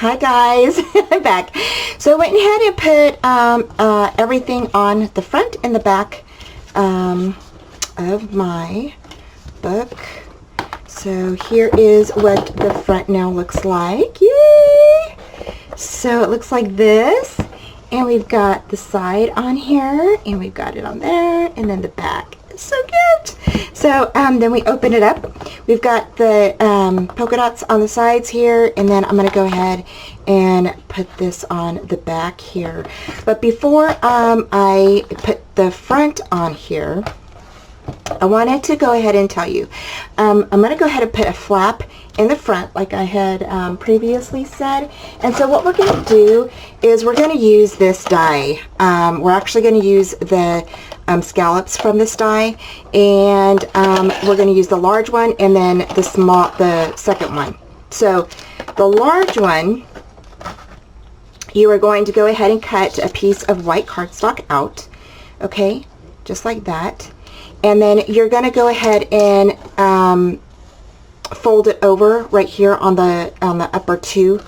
Hi guys, I'm back. So I went ahead and put everything on the front and the back of my book. So here is what the front now looks like. Yay! So it looks like this, and we've got the side on here, and we've got it on there, and then the back. It's so cute. So then we open it up. We've got the polka dots on the sides here, and then I'm going to go ahead and put this on the back here. But before I put the front on here, I wanted to go ahead and tell you, I'm going to go ahead and put a flap in the front like I had previously said. And so what we're going to do is we're going to use this die. We're actually going to use the scallops from this die, and we're going to use the large one and then the second one. So the large one, you are going to go ahead and cut a piece of white cardstock out, okay, just like that. And then you're going to go ahead and fold it over right here on the upper two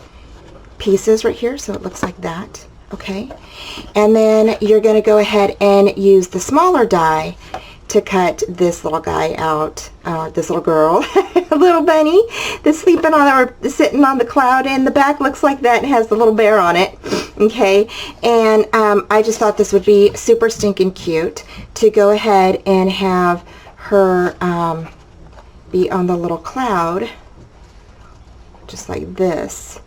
pieces right here, so it looks like that, okay. And then you're going to go ahead and use the smaller die to cut this little guy out, this little girl, a little bunny that's sleeping on or sitting on the cloud, and the back looks like that and has the little bear on it, okay. And I just thought this would be super stinking cute to go ahead and have her be on the little cloud just like this.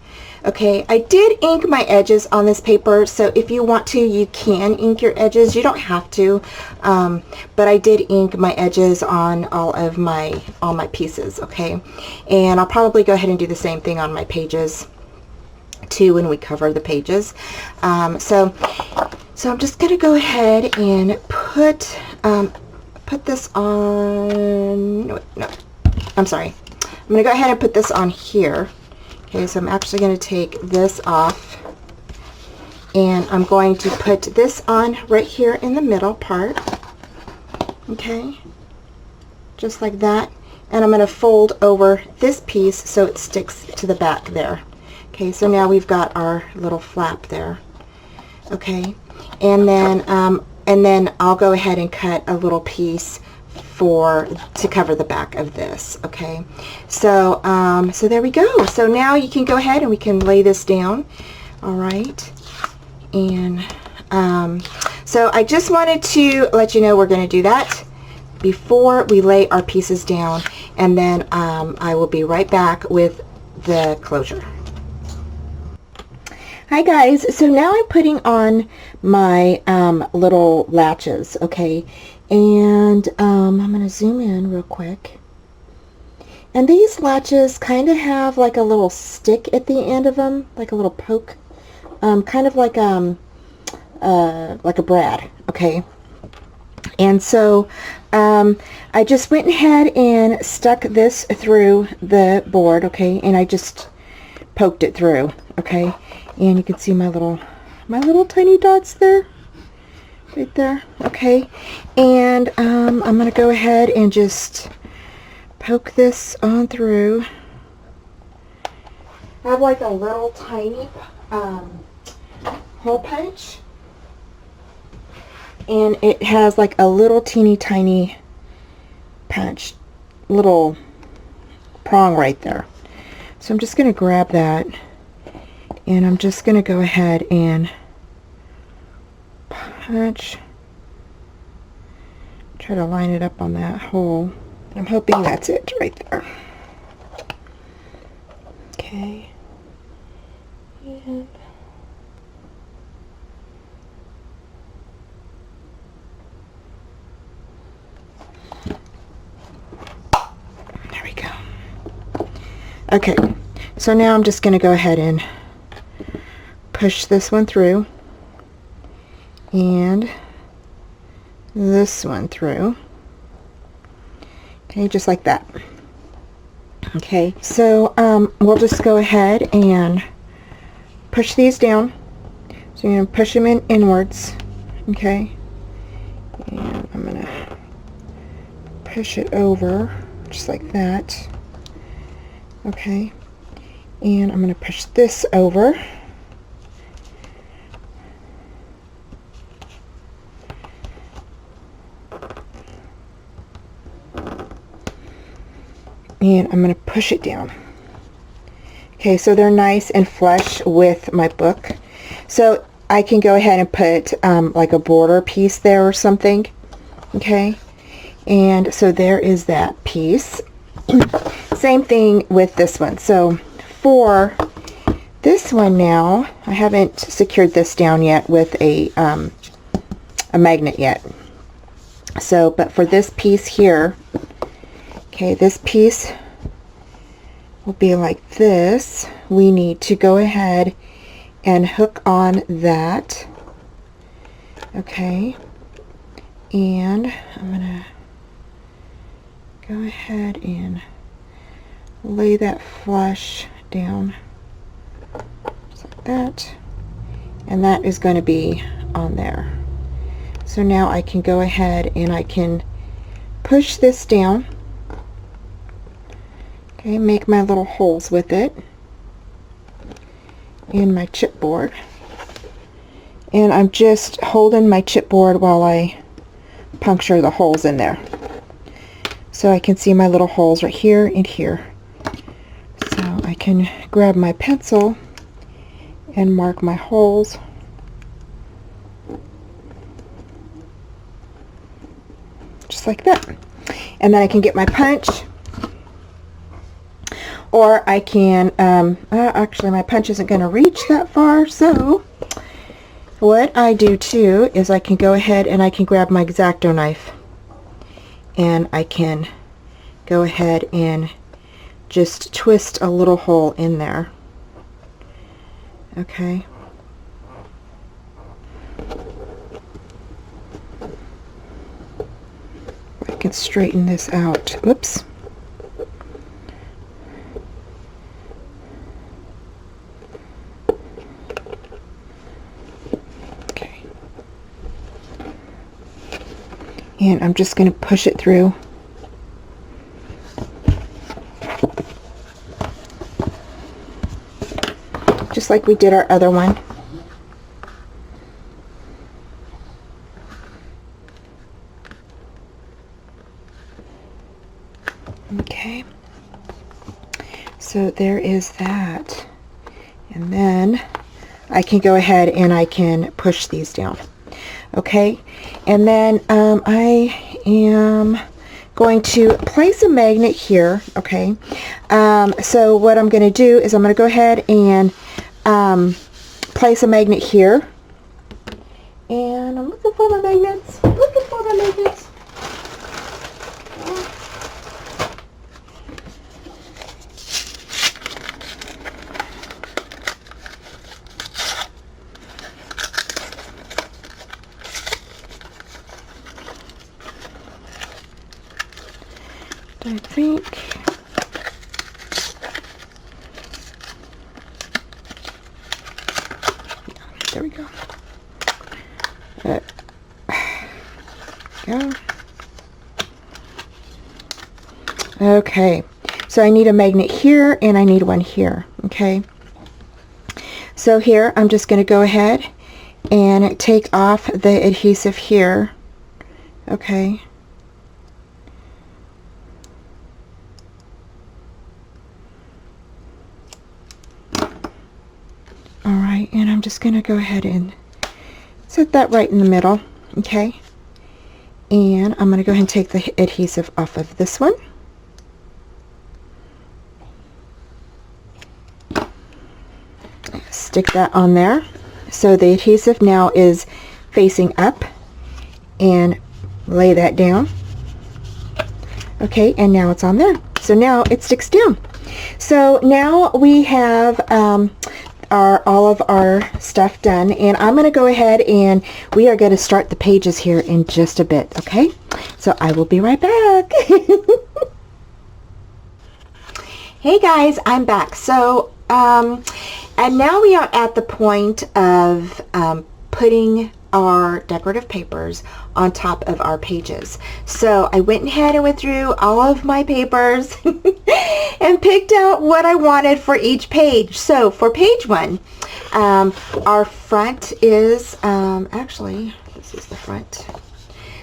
Okay, I did ink my edges on this paper, so if you want to, you can ink your edges. You don't have to, but I did ink my edges on all my pieces, okay? And I'll probably go ahead and do the same thing on my pages too when we cover the pages. So I'm just going to go ahead and put this on, no, I'm sorry. I'm going to go ahead and put this on here. Okay, so I'm actually going to take this off, and I'm going to put this on right here in the middle part, okay, just like that. And I'm going to fold over this piece so it sticks to the back there. Okay, so now we've got our little flap there, okay. And then I'll go ahead and cut a little piece to cover the back of this, okay. So so there we go. So now you can go ahead and we can lay this down. All right. And so I just wanted to let you know we're going to do that before we lay our pieces down, and then I will be right back with the closure. Hi guys, so now I'm putting on my little latches, okay, and I'm going to zoom in real quick. And these latches kind of have like a little stick at the end of them, like a little poke, kind of like a brad, okay. And so I just went ahead and stuck this through the board, okay, and I just poked it through, okay. And you can see my little tiny dots there, right there, okay. And I'm going to go ahead and just poke this on through. I have like a little tiny hole punch, and it has like a little teeny tiny punch, little prong right there. So I'm just going to grab that, and I'm just going to go ahead and punch, try to line it up on that hole. I'm hoping that's it right there. Okay. And there we go. Okay, so now I'm just going to go ahead and push this one through, and this one through, okay, just like that. Okay, so we'll just go ahead and push these down. So you're going to push them in inwards, okay, and I'm going to push it over just like that, okay. And I'm going to push this over. And I'm going to push it down. Okay, so they're nice and flush with my book. So I can go ahead and put like a border piece there or something. Okay, and so there is that piece. Same thing with this one. So for this one now, I haven't secured this down yet with a magnet yet. So, but for this piece here, okay, this piece will be like this. We need to go ahead and hook on that. Okay, and I'm gonna go ahead and lay that flush down just like that, and that is going to be on there. So now I can go ahead and I can push this down. Okay, make my little holes with it in my chipboard, and I'm just holding my chipboard while I puncture the holes in there. So I can see my little holes right here and here. So I can grab my pencil and mark my holes. Just like that. And then I can get my punch. Or I can, actually my punch isn't going to reach that far, so what I do too is I can go ahead and I can grab my exacto knife. And I can go ahead and just twist a little hole in there. Okay. I can straighten this out. Whoops. Okay. And I'm just going to push it through. Just like we did our other one. Okay, so there is that, and then I can go ahead and I can push these down. Okay, and then I am going to place a magnet here. Okay, so what I'm going to do is I'm going to go ahead and place a magnet here, and I'm looking for my magnets. Looking for my magnets. I think there we go. Go. Okay, so I need a magnet here and I need one here. Okay, so here I'm just going to go ahead and take off the adhesive here. Okay. Alright, and I'm just going to go ahead and set that right in the middle. Okay, and I'm going to go ahead and take the adhesive off of this one. Stick that on there. So the adhesive now is facing up, and lay that down. Okay, and now it's on there. So now it sticks down. So now we have all of our stuff done, and I'm going to go ahead and we are going to start the pages here in just a bit. Okay, so I will be right back. Hey guys, I'm back. So and now we are at the point of putting our decorative papers on top of our pages. So I went ahead and went through all of my papers and picked out what I wanted for each page. So for page 1, our front is, actually, this is the front.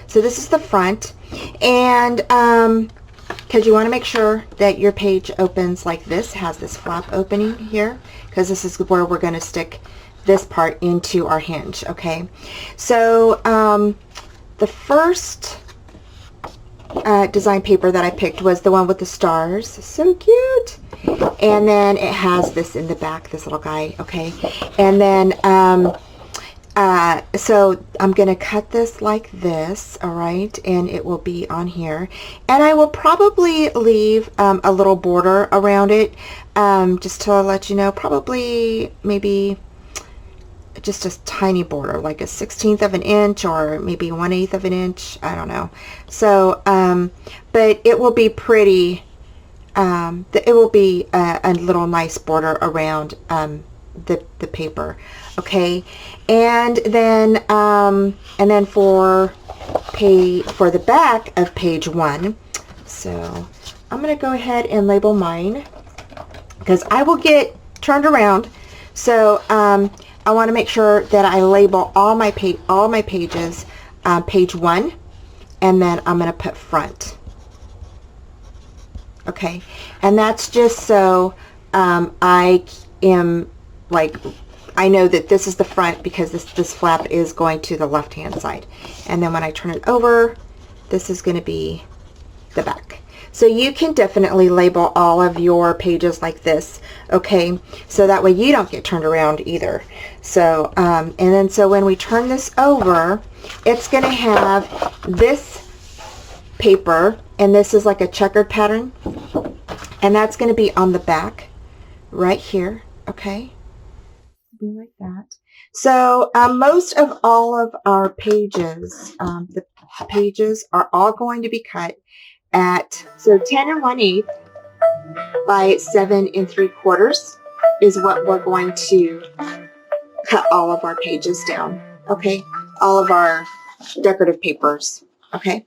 So this is the front, and because you want to make sure that your page opens like this, has this flap opening here, because this is where we're going to stick this part into our hinge. Okay, so the first design paper that I picked was the one with the stars. So cute. And then it has this in the back, this little guy. Okay, and then so I'm going to cut this like this, all right, and it will be on here. And I will probably leave a little border around it, just to let you know, probably maybe just a tiny border, like a 1/16 of an inch or maybe 1/8 of an inch. I don't know. So, but it will be pretty, it will be a little nice border around the paper. Okay, and then for the back of page 1, so I'm going to go ahead and label mine because I will get turned around. So I want to make sure that I label all my pages page 1, and then I'm going to put front. Okay, and that's just so I am like, I know that this is the front because this flap is going to the left hand side, and then when I turn it over, this is going to be the back. So you can definitely label all of your pages like this, okay, so that way you don't get turned around either. So and then so when we turn this over, it's going to have this paper, and this is like a checkered pattern, and that's going to be on the back right here. Okay, be like that. So most of all of our pages, the pages are all going to be cut at, so 10 1/8 by 7 3/4 is what we're going to cut all of our pages down. Okay, all of our decorative papers. Okay,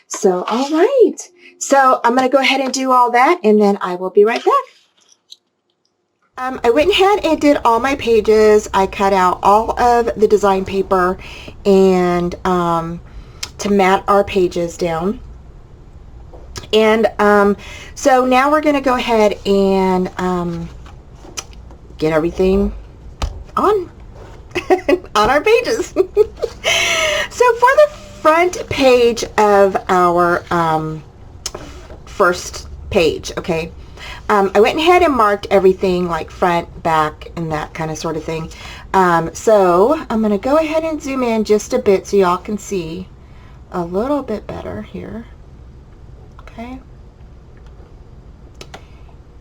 so all right, so I'm going to go ahead and do all that, and then I will be right back. I went ahead and did all my pages. I cut out all of the design paper and to mat our pages down. And so now we're going to go ahead and get everything on on our pages. So for the front page of our first page, okay, I went ahead and marked everything like front, back, and that kind of sort of thing. So I'm going to go ahead and zoom in just a bit so y'all can see a little bit better here. Okay,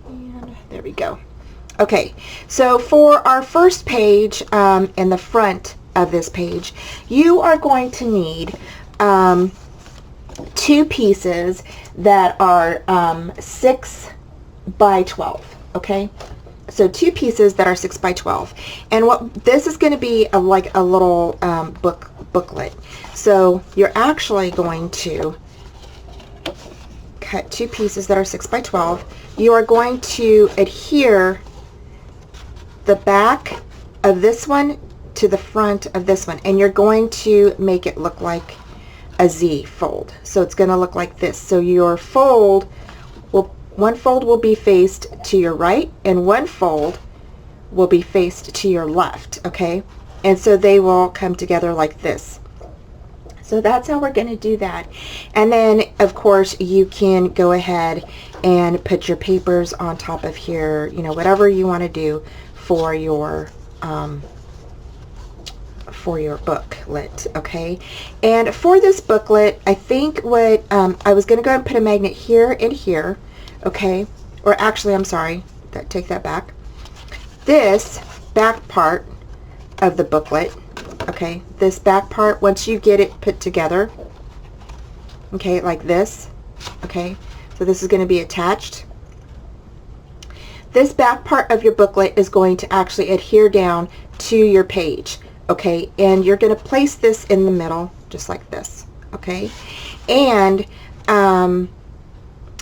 and there we go. Okay, so for our first page, in the front of this page, you are going to need 2 pieces that are 6 by 12. Okay, so 2 pieces that are 6 by 12, and what this is going to be like a little booklet. So you're actually going to cut 2 pieces that are 6 by 12. You are going to adhere the back of this one to the front of this one, and you're going to make it look like a Z fold. So it's going to look like this. So your fold will, one fold will be faced to your right, and one fold will be faced to your left. Okay, and so they will come together like this. So that's how we're going to do that. And then of course you can go ahead and put your papers on top of here, you know, whatever you want to do for your booklet. Okay, and for this booklet, I think what I was going to go ahead and put a magnet here and here. Okay, or actually I'm sorry, take that back. This back part of the booklet, okay, this back part, once you get it put together, okay, like this, okay, so this is going to be attached. This back part of your booklet is going to actually adhere down to your page. okay, and you're going to place this in the middle just like this, okay, and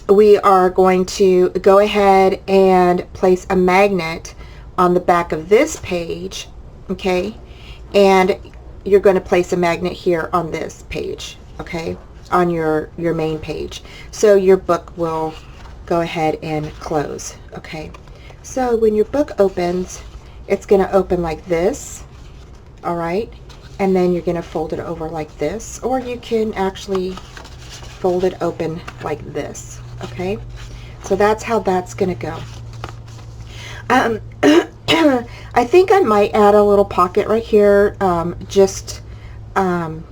we are going to go ahead and place a magnet on the back of this page, okay, and you're going to place a magnet here on this page, okay, on your main page, so your book will go ahead and close, okay. So when your book opens, it's going to open like this, all right, and then you're going to fold it over like this, or you can actually fold it open like this, okay. So that's how that's going to go. I think I might add a little pocket right here, just to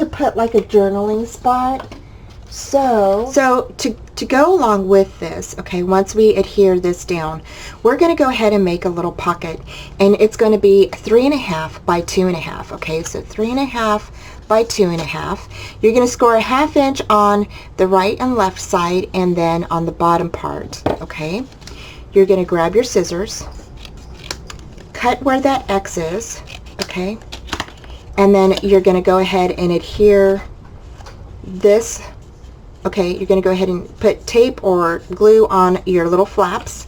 put like a journaling spot. So to go along with this, okay, once we adhere this down, we're going to go ahead and make a little pocket, and it's going to be 3.5 by 2.5, okay, so 3.5 by 2.5. You're going to score a 1/2 inch on the right and left side, and then on the bottom part, okay. You're going to grab your scissors, cut where that X is, okay, and then you're going to go ahead and adhere this. Okay, you're going to go ahead and put tape or glue on your little flaps,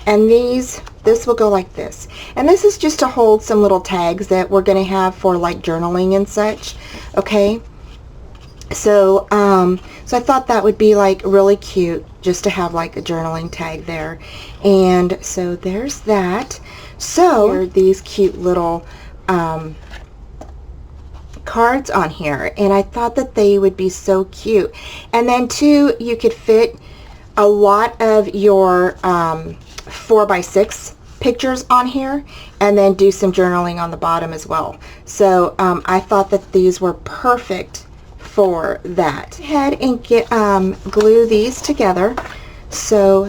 and this will go like this, and this is just to hold some little tags that we're going to have for like journaling and such, okay. So so I thought that would be like really cute just to have like a journaling tag there, and so there's that. So here are these cute little cards on here, and I thought that they would be so cute, and then too you could fit a lot of your 4x6 pictures on here, and then do some journaling on the bottom as well. So I thought that these were perfect for that. Go ahead and get glue these together. So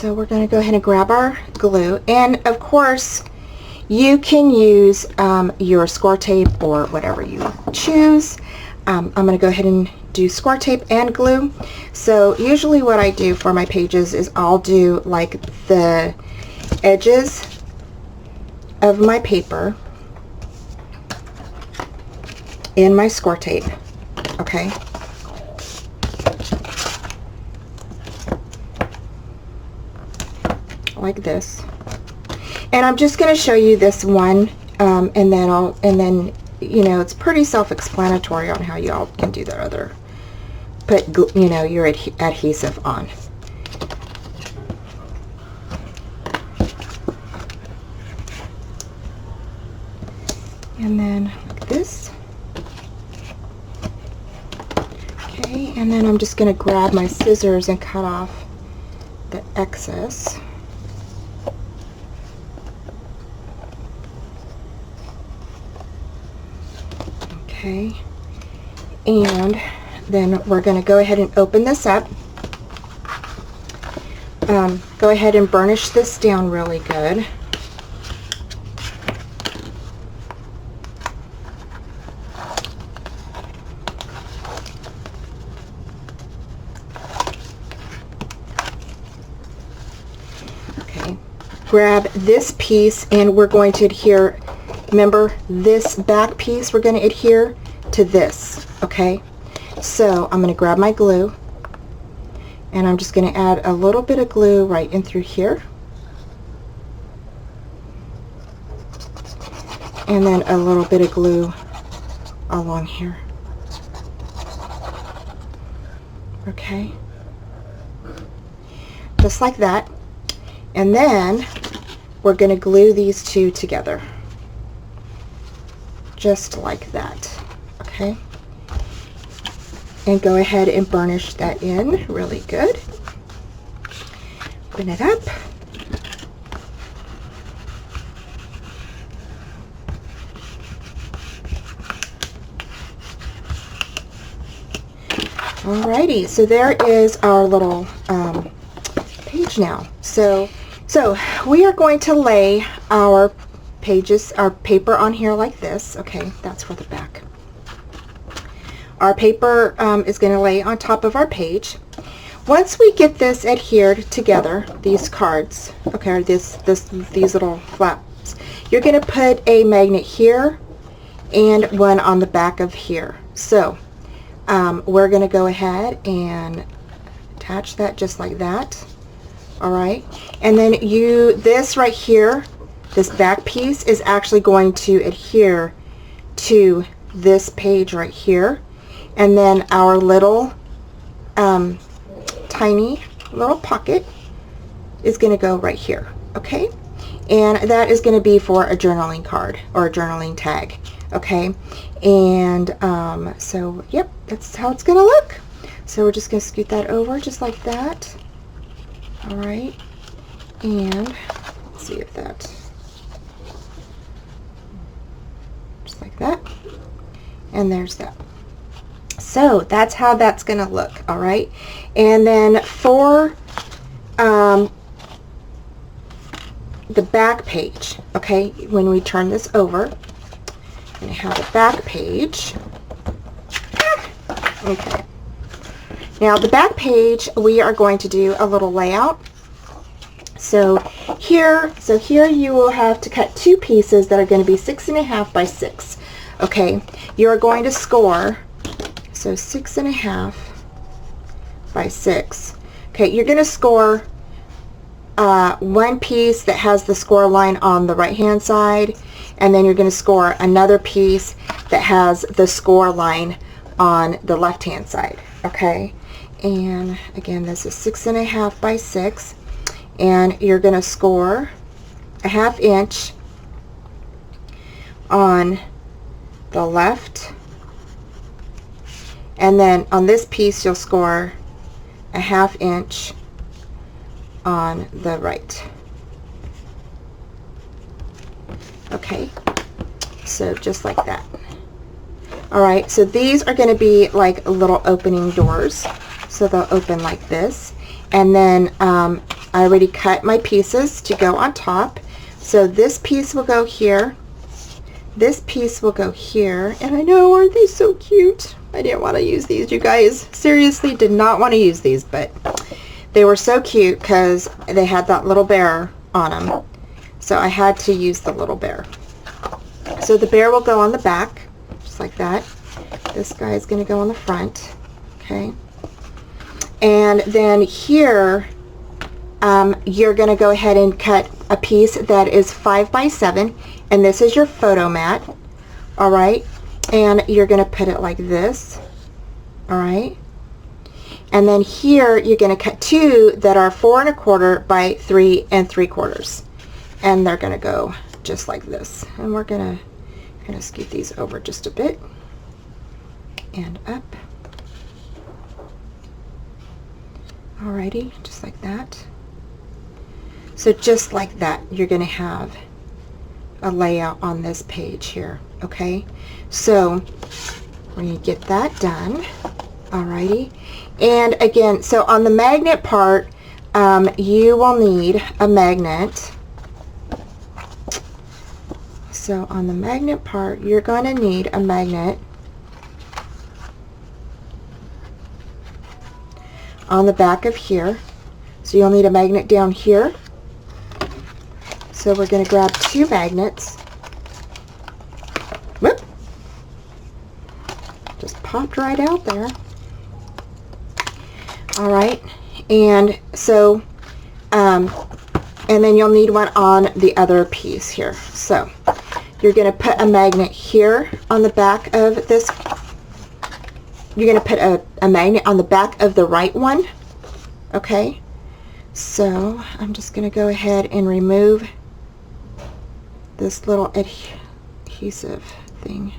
we're going to go ahead and grab our glue, and of course you can use your Scor Tape or whatever you choose. I'm going to go ahead and do Scor Tape and glue. So usually what I do for my pages is I'll do like the edges of my paper in my Scor Tape, okay. Like this. And I'm just going to show you this one, and then you know, it's pretty self-explanatory on how you all can do the other. Put, you know, your adhesive on. And then like this. Okay, and then I'm just going to grab my scissors and cut off the excess. Okay, and then we're going to go ahead and open this up. Go ahead and burnish this down really good. Okay, grab this piece, and we're going to adhere. Remember, this back piece, we're going to adhere to this, okay? So I'm going to grab my glue, and I'm just going to add a little bit of glue right in through here, and then a little bit of glue along here, okay? Just like that. And then we're going to glue these two together. Just like that, okay? And go ahead and burnish that in really good. Open it up. Alrighty, so there is our little page now. So we are going to lay our pages, our paper on here like this. Okay, that's for the back. Our paper is going to lay on top of our page. once we get this adhered together, these cards, okay, or these little flaps, you're going to put a magnet here and one on the back of here. So we're going to go ahead and attach that just like that. All right, and then this right here, this back piece is actually going to adhere to this page right here, and then our little tiny little pocket is going to go right here. Okay, and that is going to be for a journaling card or a journaling tag. Okay, and so yep, that's how it's going to look. So we're just going to scoot that over just like that. All right, and let's see if that, just like that, and there's that. So that's how that's going to look. All right, and then for the back page, okay, when we turn this over, I'm going to have the back page. Okay. Now the back page, we are going to do a little layout. So here you will have to cut two pieces that are going to be 6.5 by 6. Okay, you are going to score, so 6.5 by 6. Okay, you're going to score one piece that has the score line on the right hand side, and then you're going to score another piece that has the score line on the left hand side. Okay, and again, this is 6.5 by 6, and you're going to score a 1/2 inch on the left, and then on this piece you'll score a 1/2 inch on the right. Okay, so just like that. All right, so these are going to be like little opening doors, so they'll open like this, and then I already cut my pieces to go on top. So this piece will go here, this piece will go here, and I know, aren't they so cute? I didn't want to use these, you guys. Seriously, did not want to use these, but they were so cute because they had that little bear on them. So I had to use the little bear. So the bear will go on the back, just like that. This guy is going to go on the front. Okay. And then here, you're going to go ahead and cut a piece that is 5 by 7, and this is your photo mat. All right, and you're going to put it like this. All right, and then here you're going to cut two that are 4 1/4 by 3 3/4, and they're going to go just like this. And we're going to kind of scoot these over just a bit and up. Alrighty, just like that. So just like that, you're going to have a layout on this page here. Okay, so we're going to get that done. Alrighty, and again, so on the magnet part, you will need a magnet. So on the magnet part, you're going to need a magnet on the back of here. So you'll need a magnet down here. So we're going to grab 2 magnets. Whoop! Just popped right out there. All right, and so, and then you'll need one on the other piece here. So you're going to put a magnet here on the back of this. You're going to put a magnet on the back of the right one. Okay, so I'm just going to go ahead and remove this little adhesive thing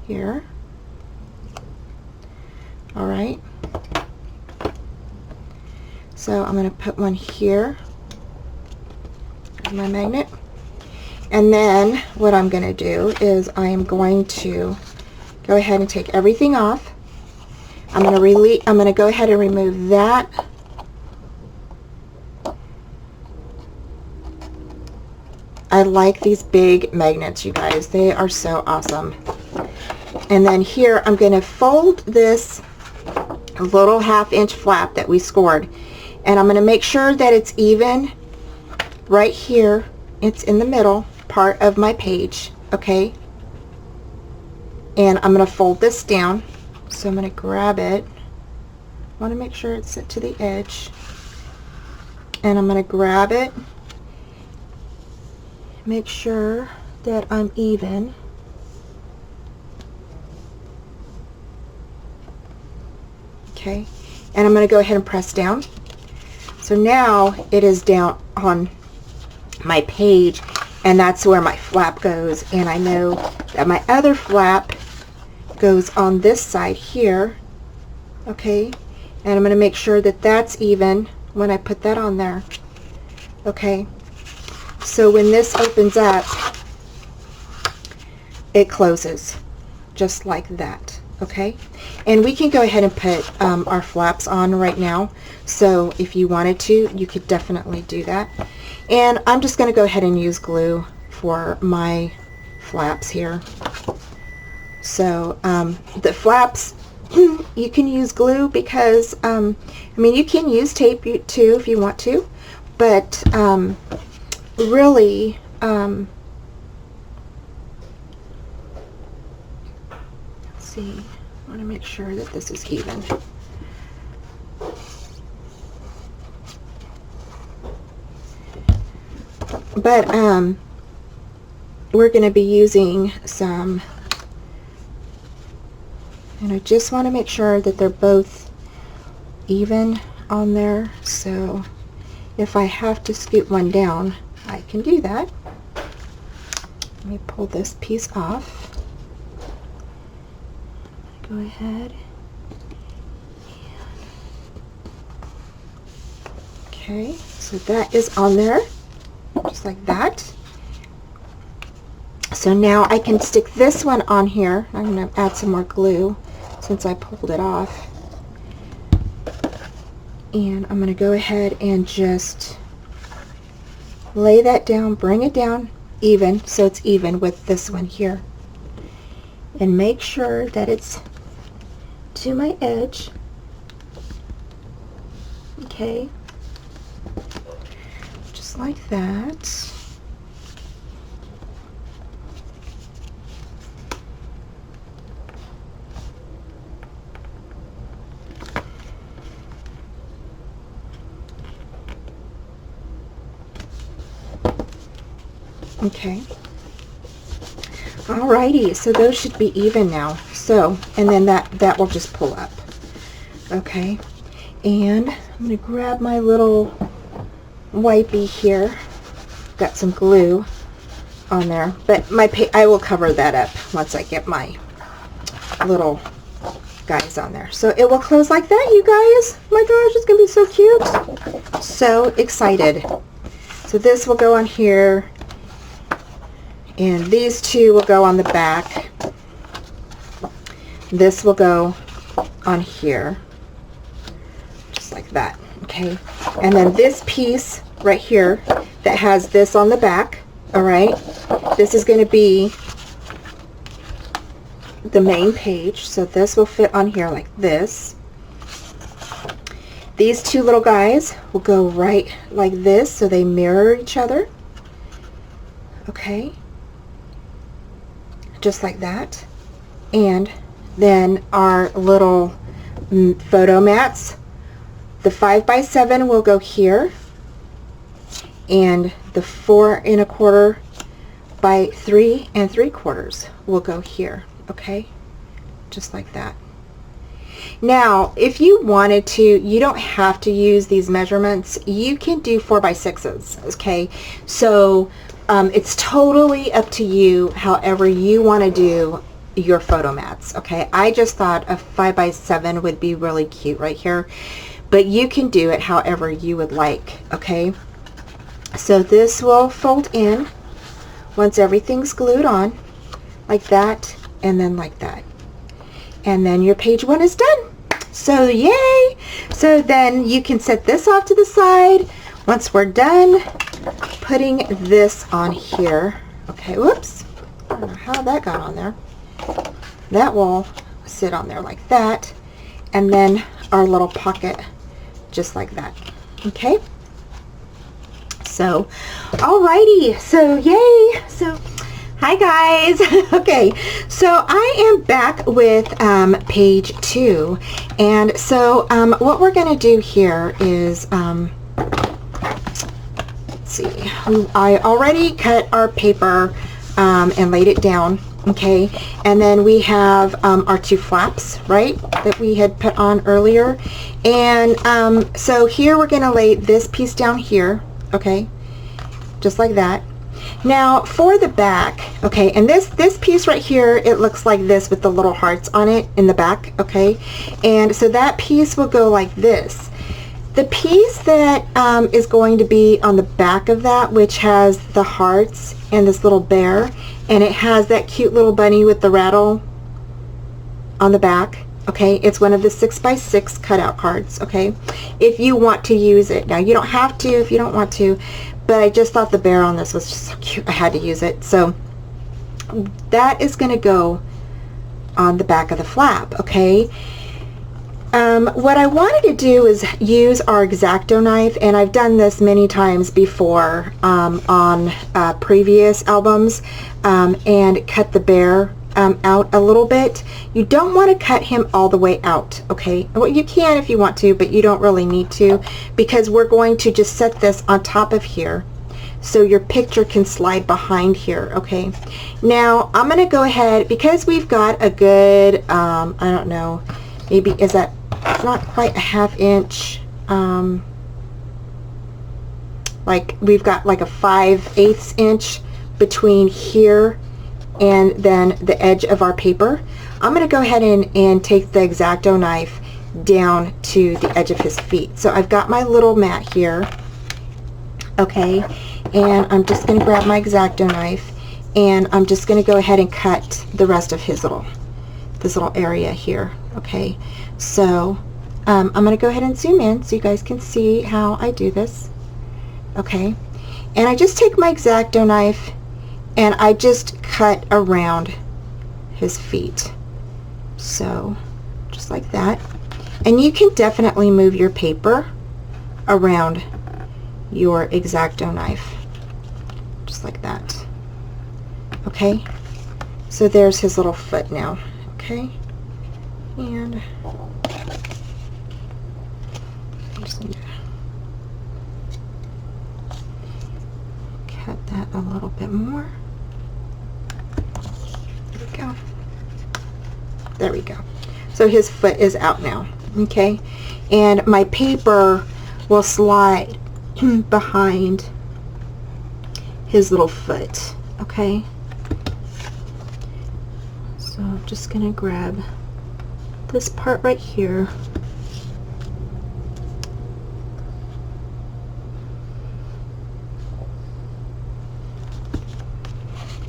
here. All right, so I'm going to put one here, my magnet, and then what I'm going to do is I am going to go ahead and take everything off. I'm going to go ahead and remove that. I like these big magnets, you guys. They are so awesome. And then here I'm going to fold this little 1/2 inch flap that we scored. And I'm going to make sure that it's even right here. It's in the middle part of my page, okay? And I'm going to fold this down. So I'm going to grab it. I want to make sure it's set to the edge. And I'm going to grab it. Make sure that I'm even. Okay, and I'm going to go ahead and press down. So now it is down on my page, and that's where my flap goes. And I know that my other flap goes on this side here. Okay, and I'm going to make sure that that's even when I put that on there. Okay, so when this opens up, it closes just like that. Okay, and we can go ahead and put our flaps on right now. So if you wanted to, you could definitely do that. And I'm just going to go ahead and use glue for my flaps here. So the flaps, you can use glue because, I mean, you can use tape too if you want to, but really, see, I want to make sure that this is even. But we're going to be using some, and I just want to make sure that they're both even on there. So if I have to scoot one down, I can do that. Let me pull this piece off. Go ahead. Okay, so that is on there, just like that. So now I can stick this one on here. I'm going to add some more glue since I pulled it off. And I'm going to go ahead and just lay that down, bring it down even, so it's even with this one here. And make sure that it's to my edge. Okay, just like that. Okay, alrighty, so those should be even now. So, and then that will just pull up. Okay, and I'm going to grab my little wipey here. Got some glue on there, but I will cover that up once I get my little guys on there. So it will close like that, you guys. Oh my gosh, it's going to be so cute. So excited. So this will go on here, and these two will go on the back. This will go on here, just like that. Okay, and then this piece right here that has this on the back, all right, this is going to be the main page, so this will fit on here like this. These two little guys will go right like this, so they mirror each other. Okay, just like that. And then our little photo mats, the 5x7 will go here, and the 4 1/4 by 3 3/4 will go here. Okay, just like that. Now, if you wanted to, you don't have to use these measurements. You can do 4x6s. Okay, so it's totally up to you however you want to do your photo mats. Okay, I just thought a 5x7 would be really cute right here, but you can do it however you would like. Okay, so this will fold in once everything's glued on, like that, and then like that, and then your page 1 is done. So yay! So then you can set this off to the side once we're done putting this on here. Okay, whoops, I don't know how that got on there. That will sit on there like that, and then our little pocket just like that. Okay, so alrighty, so yay. So hi guys. Okay, so I am back with page 2, and so what we're going to do here is let's see, I already cut our paper and laid it down. Okay, and then we have our 2 flaps, right, that we had put on earlier, and so here we're going to lay this piece down here, okay, just like that. Now for the back, okay, and this piece right here, it looks like this with the little hearts on it in the back, okay, and so that piece will go like this. The piece that is going to be on the back of that, which has the hearts and this little bear, and it has that cute little bunny with the rattle on the back, okay, it's one of the 6x6 cutout cards, okay, if you want to use it. Now you don't have to if you don't want to, but I just thought the bear on this was just so cute, I had to use it. So that is going to go on the back of the flap, okay. What I wanted to do is use our exacto knife, and I've done this many times before on previous albums, and cut the bear out a little bit. You don't want to cut him all the way out, okay? Well, you can if you want to, but you don't really need to, because we're going to just set this on top of here so your picture can slide behind here, okay? Now I'm going to go ahead, because we've got a good I don't know, maybe is that, it's not quite a 1/2 inch, like we've got like a 5/8 inch between here and then the edge of our paper. I'm going to go ahead and take the exacto knife down to the edge of his feet. So I've got my little mat here, okay, and I'm just going to grab my exacto knife, and I'm just going to go ahead and cut the rest of his this little area here, okay. So I'm going to go ahead and zoom in so you guys can see how I do this, okay, and I just take my exacto knife and I just cut around his feet, so just like that. And you can definitely move your paper around your exacto knife just like that, okay. So there's his little foot now, okay, and I just need to cut that a little bit more. There we go. There we go. So his foot is out now, okay, and my paper will slide behind his little foot, okay. So I'm just gonna grab this part right here,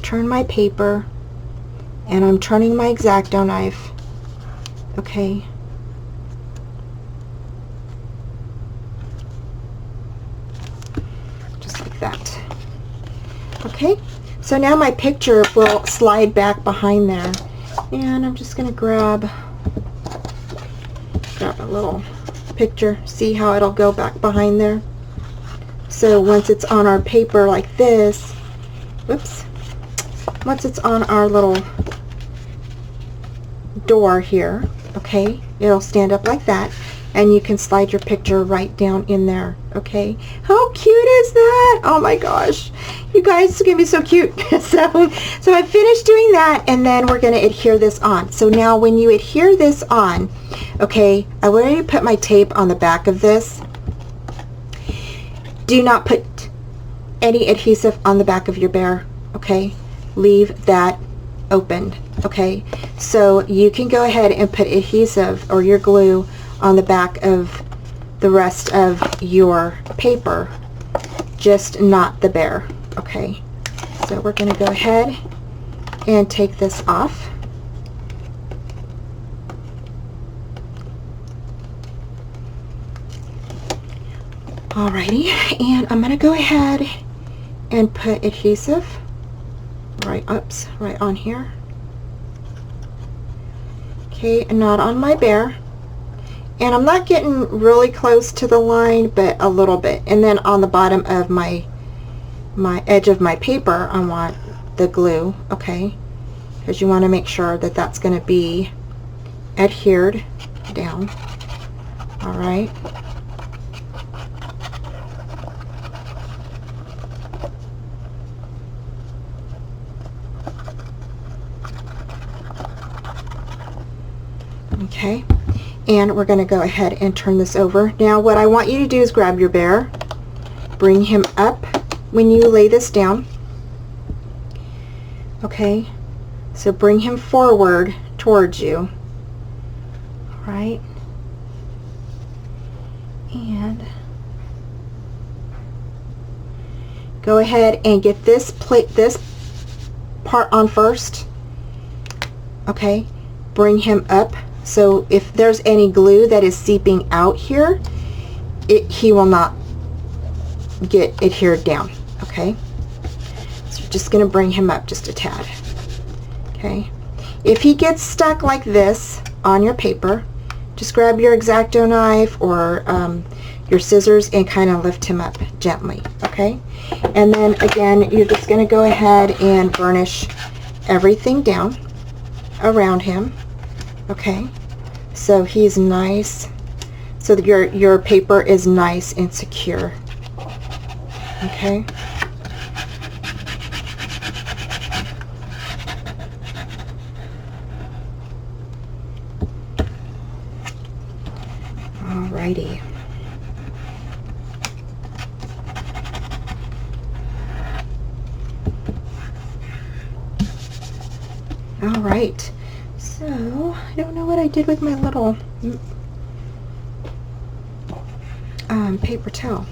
turn my paper, and I'm turning my exacto knife, okay, just like that, okay. So now my picture will slide back behind there, and I'm just gonna grab a little picture, see how it'll go back behind there. So once it's on our paper like this, whoops, once it's on our little door here, okay, it'll stand up like that, and you can slide your picture right down in there, okay. How cute is that? Oh my gosh, you guys, it's gonna be so cute. so I finished doing that, and then we're gonna adhere this on. So now when you adhere this on, okay, I already put my tape on the back of this. Do not put any adhesive on the back of your bear, okay. Leave that open, okay. So you can go ahead and put adhesive or your glue on the back of the rest of your paper, just not the bear, okay. So we're going to go ahead and take this off. Alrighty, and I'm going to go ahead and put adhesive right on here, okay, and not on my bear. And I'm not getting really close to the line, but a little bit. And then on the bottom of my edge of my paper, I want the glue, okay? Because you want to make sure that that's going to be adhered down. All right. Okay, and we're going to go ahead and turn this over. Now what I want you to do is grab your bear, bring him up when you lay this down. Okay, so bring him forward towards you. All right, and go ahead and get this part on first. Okay, bring him up. So if there's any glue that is seeping out here, he will not get adhered down, okay? So you're just going to bring him up just a tad, okay? If he gets stuck like this on your paper, just grab your exacto knife or your scissors and kind of lift him up gently, okay? And then again, you're just going to go ahead and burnish everything down around him. Okay, so he's nice, so that your paper is nice and secure. Okay. Alrighty. All right. So, I don't know what I did with my little paper towel.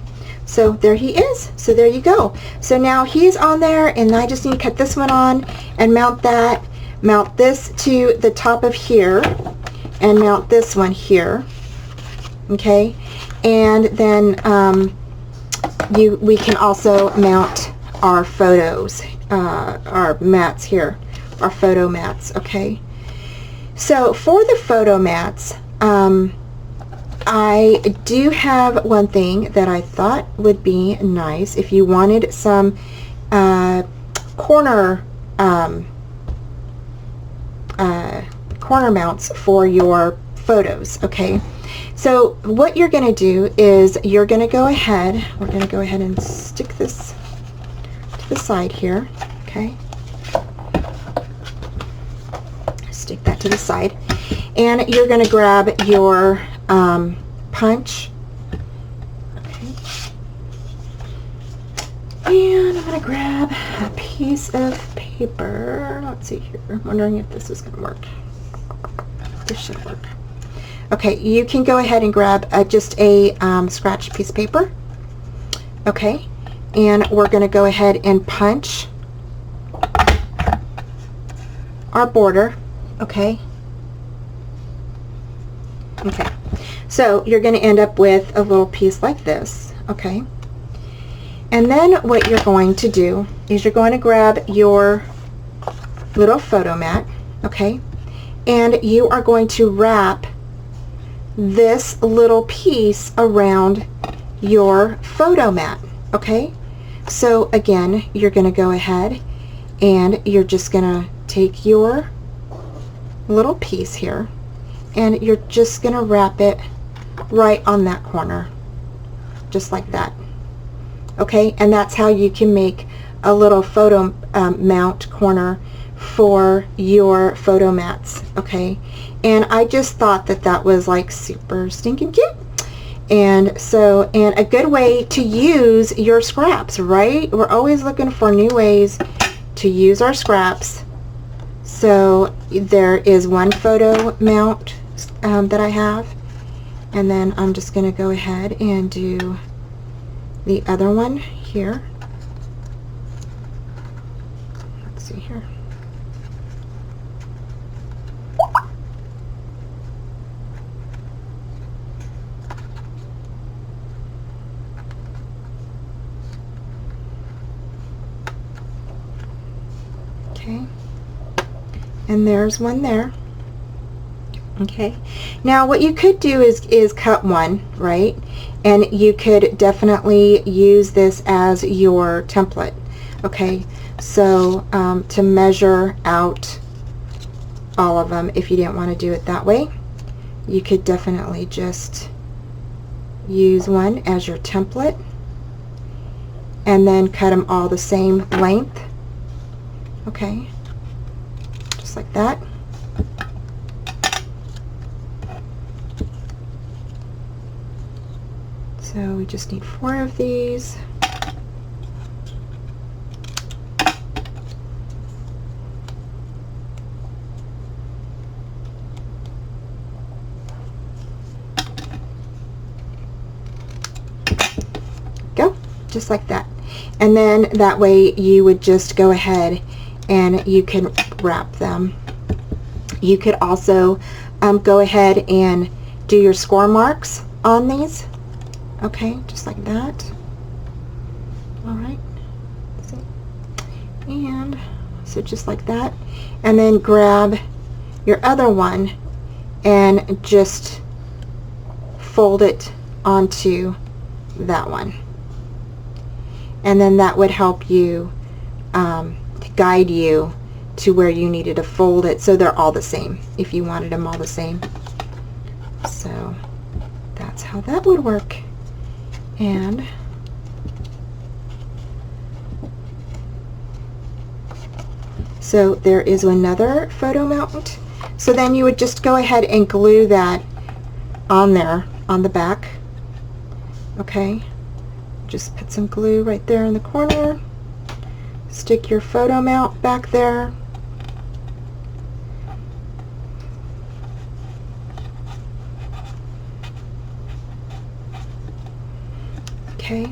So there he is. So there you go. So now he's on there, and I just need to cut this one on and mount that. Mount this to the top of here, and mount this one here. Okay, and then we can also mount our photos, our mats here, our photo mats. Okay. So for the photo mats, I do have one thing that I thought would be nice if you wanted some corner mounts for your photos. Okay, so what you're going to do is you're going to go ahead, we're going to go ahead and stick this to the side here. Okay, stick that to the side, and you're going to grab your punch. Okay. And I'm going to grab a piece of paper. Let's see here. I'm wondering if this is going to work. This should work. Okay, you can go ahead and grab just a scratch piece of paper. Okay, and we're going to go ahead and punch our border. Okay. Okay. So you're going to end up with a little piece like this. Okay. And then what you're going to do is you're going to grab your little photo mat. Okay. And you are going to wrap this little piece around your photo mat. Okay. So again, you're going to go ahead and you're just going to take your little piece here, and you're just going to wrap it right on that corner, just like that. Okay, and that's how you can make a little photo mount corner for your photo mats. Okay, and I just thought that that was like super stinking cute. And so, and a good way to use your scraps, right? We're always looking for new ways to use our scraps. So there is one photo mount that I have, and then I'm just going to go ahead and do the other one here. Let's see here. Okay. And there's one there. Okay, now what you could do is cut one, right? And you could definitely use this as your template. Okay, so to measure out all of them, if you didn't want to do it that way, you could definitely just use one as your template and then cut them all the same length. Okay, just like that. So we just need 4 of these. Go, just like that. And then that way you would just go ahead and you can wrap them. You could also go ahead and do your score marks on these. Okay, just like that. All right. And so just like that. And then grab your other one and just fold it onto that one. And then that would help you to guide you to where you needed to fold it so they're all the same, if you wanted them all the same. So that's how that would work. And so there is another photo mount. So then you would just go ahead and glue that on there on the back. Okay, just put some glue right there in the corner. Stick your photo mount back there. Okay.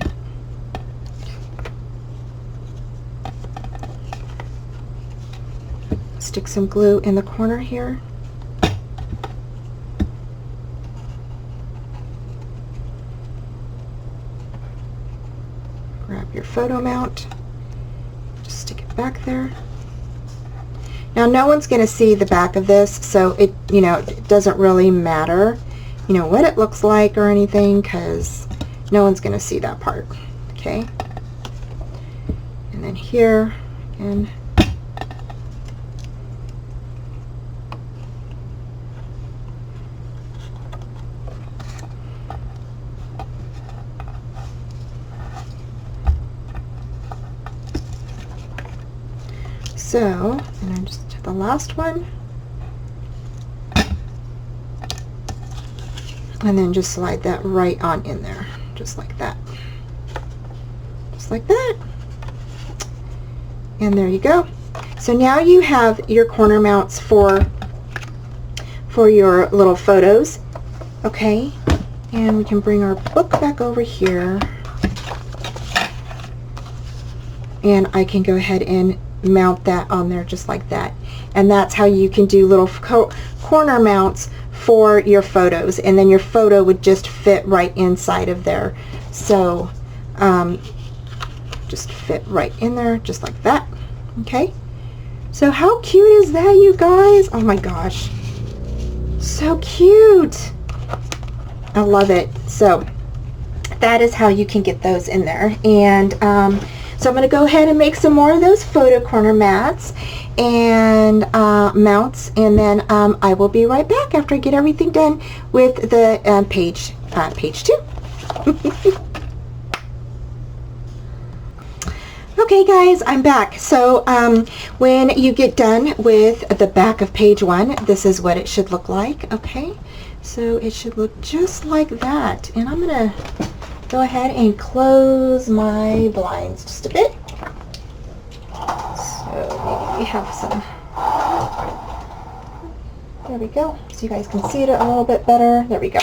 Stick some glue in the corner here. Grab your photo mount. Just stick it back there. Now no one's going to see the back of this, so it, you know, it doesn't really matter, you know, what it looks like or anything, because no one's going to see that part. Okay, and then here again, so, and then just the last one, and then just slide that right on in there, just like that. Just like that. And there you go. So now you have your corner mounts for your little photos. Okay, and we can bring our book back over here, and I can go ahead and mount that on there just like that. And that's how you can do little corner mounts for your photos, and then your photo would just fit right inside of there. So just fit right in there just like that. Okay, so how cute is that, you guys? Oh my gosh, so cute. I love it. So that is how you can get those in there. And so I'm going to go ahead and make some more of those photo corner mats and mounts, and then I will be right back after I get everything done with the page 2. Okay guys, I'm back. So when you get done with the back of page 1, this is what it should look like. Okay, so it should look just like that. And I'm going to go ahead and close my blinds just a bit. So maybe we have some, there we go, so you guys can see it a little bit better. There we go.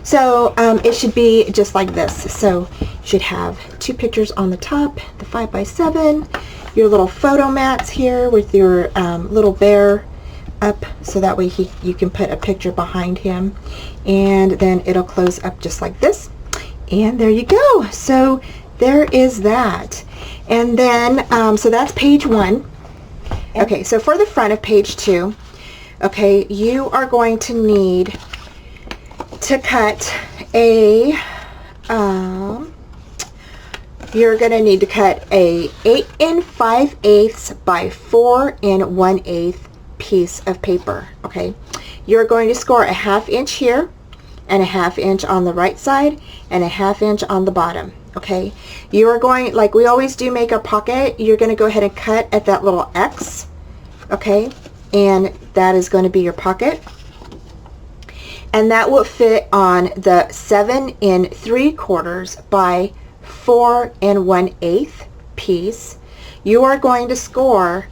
So it should be just like this. So you should have 2 pictures on the top, the 5x7, your little photo mats here with your little bear up, so that way you can put a picture behind him, and then it'll close up just like this. And there you go. So there is that. And then so that's page 1. Okay, so for the front of page 2, okay, you are going to need to cut a, you're going to need to cut a 8 5/8 by 4 1/8 piece of paper, okay? You're going to score a 1/2 inch here and a 1/2 inch on the right side and a 1/2 inch on the bottom, okay? You are going, like we always do, make a pocket. You're going to go ahead and cut at that little X, okay? And that is going to be your pocket. And that will fit on the 7 3/4 by 4 1/8 piece. You are going to score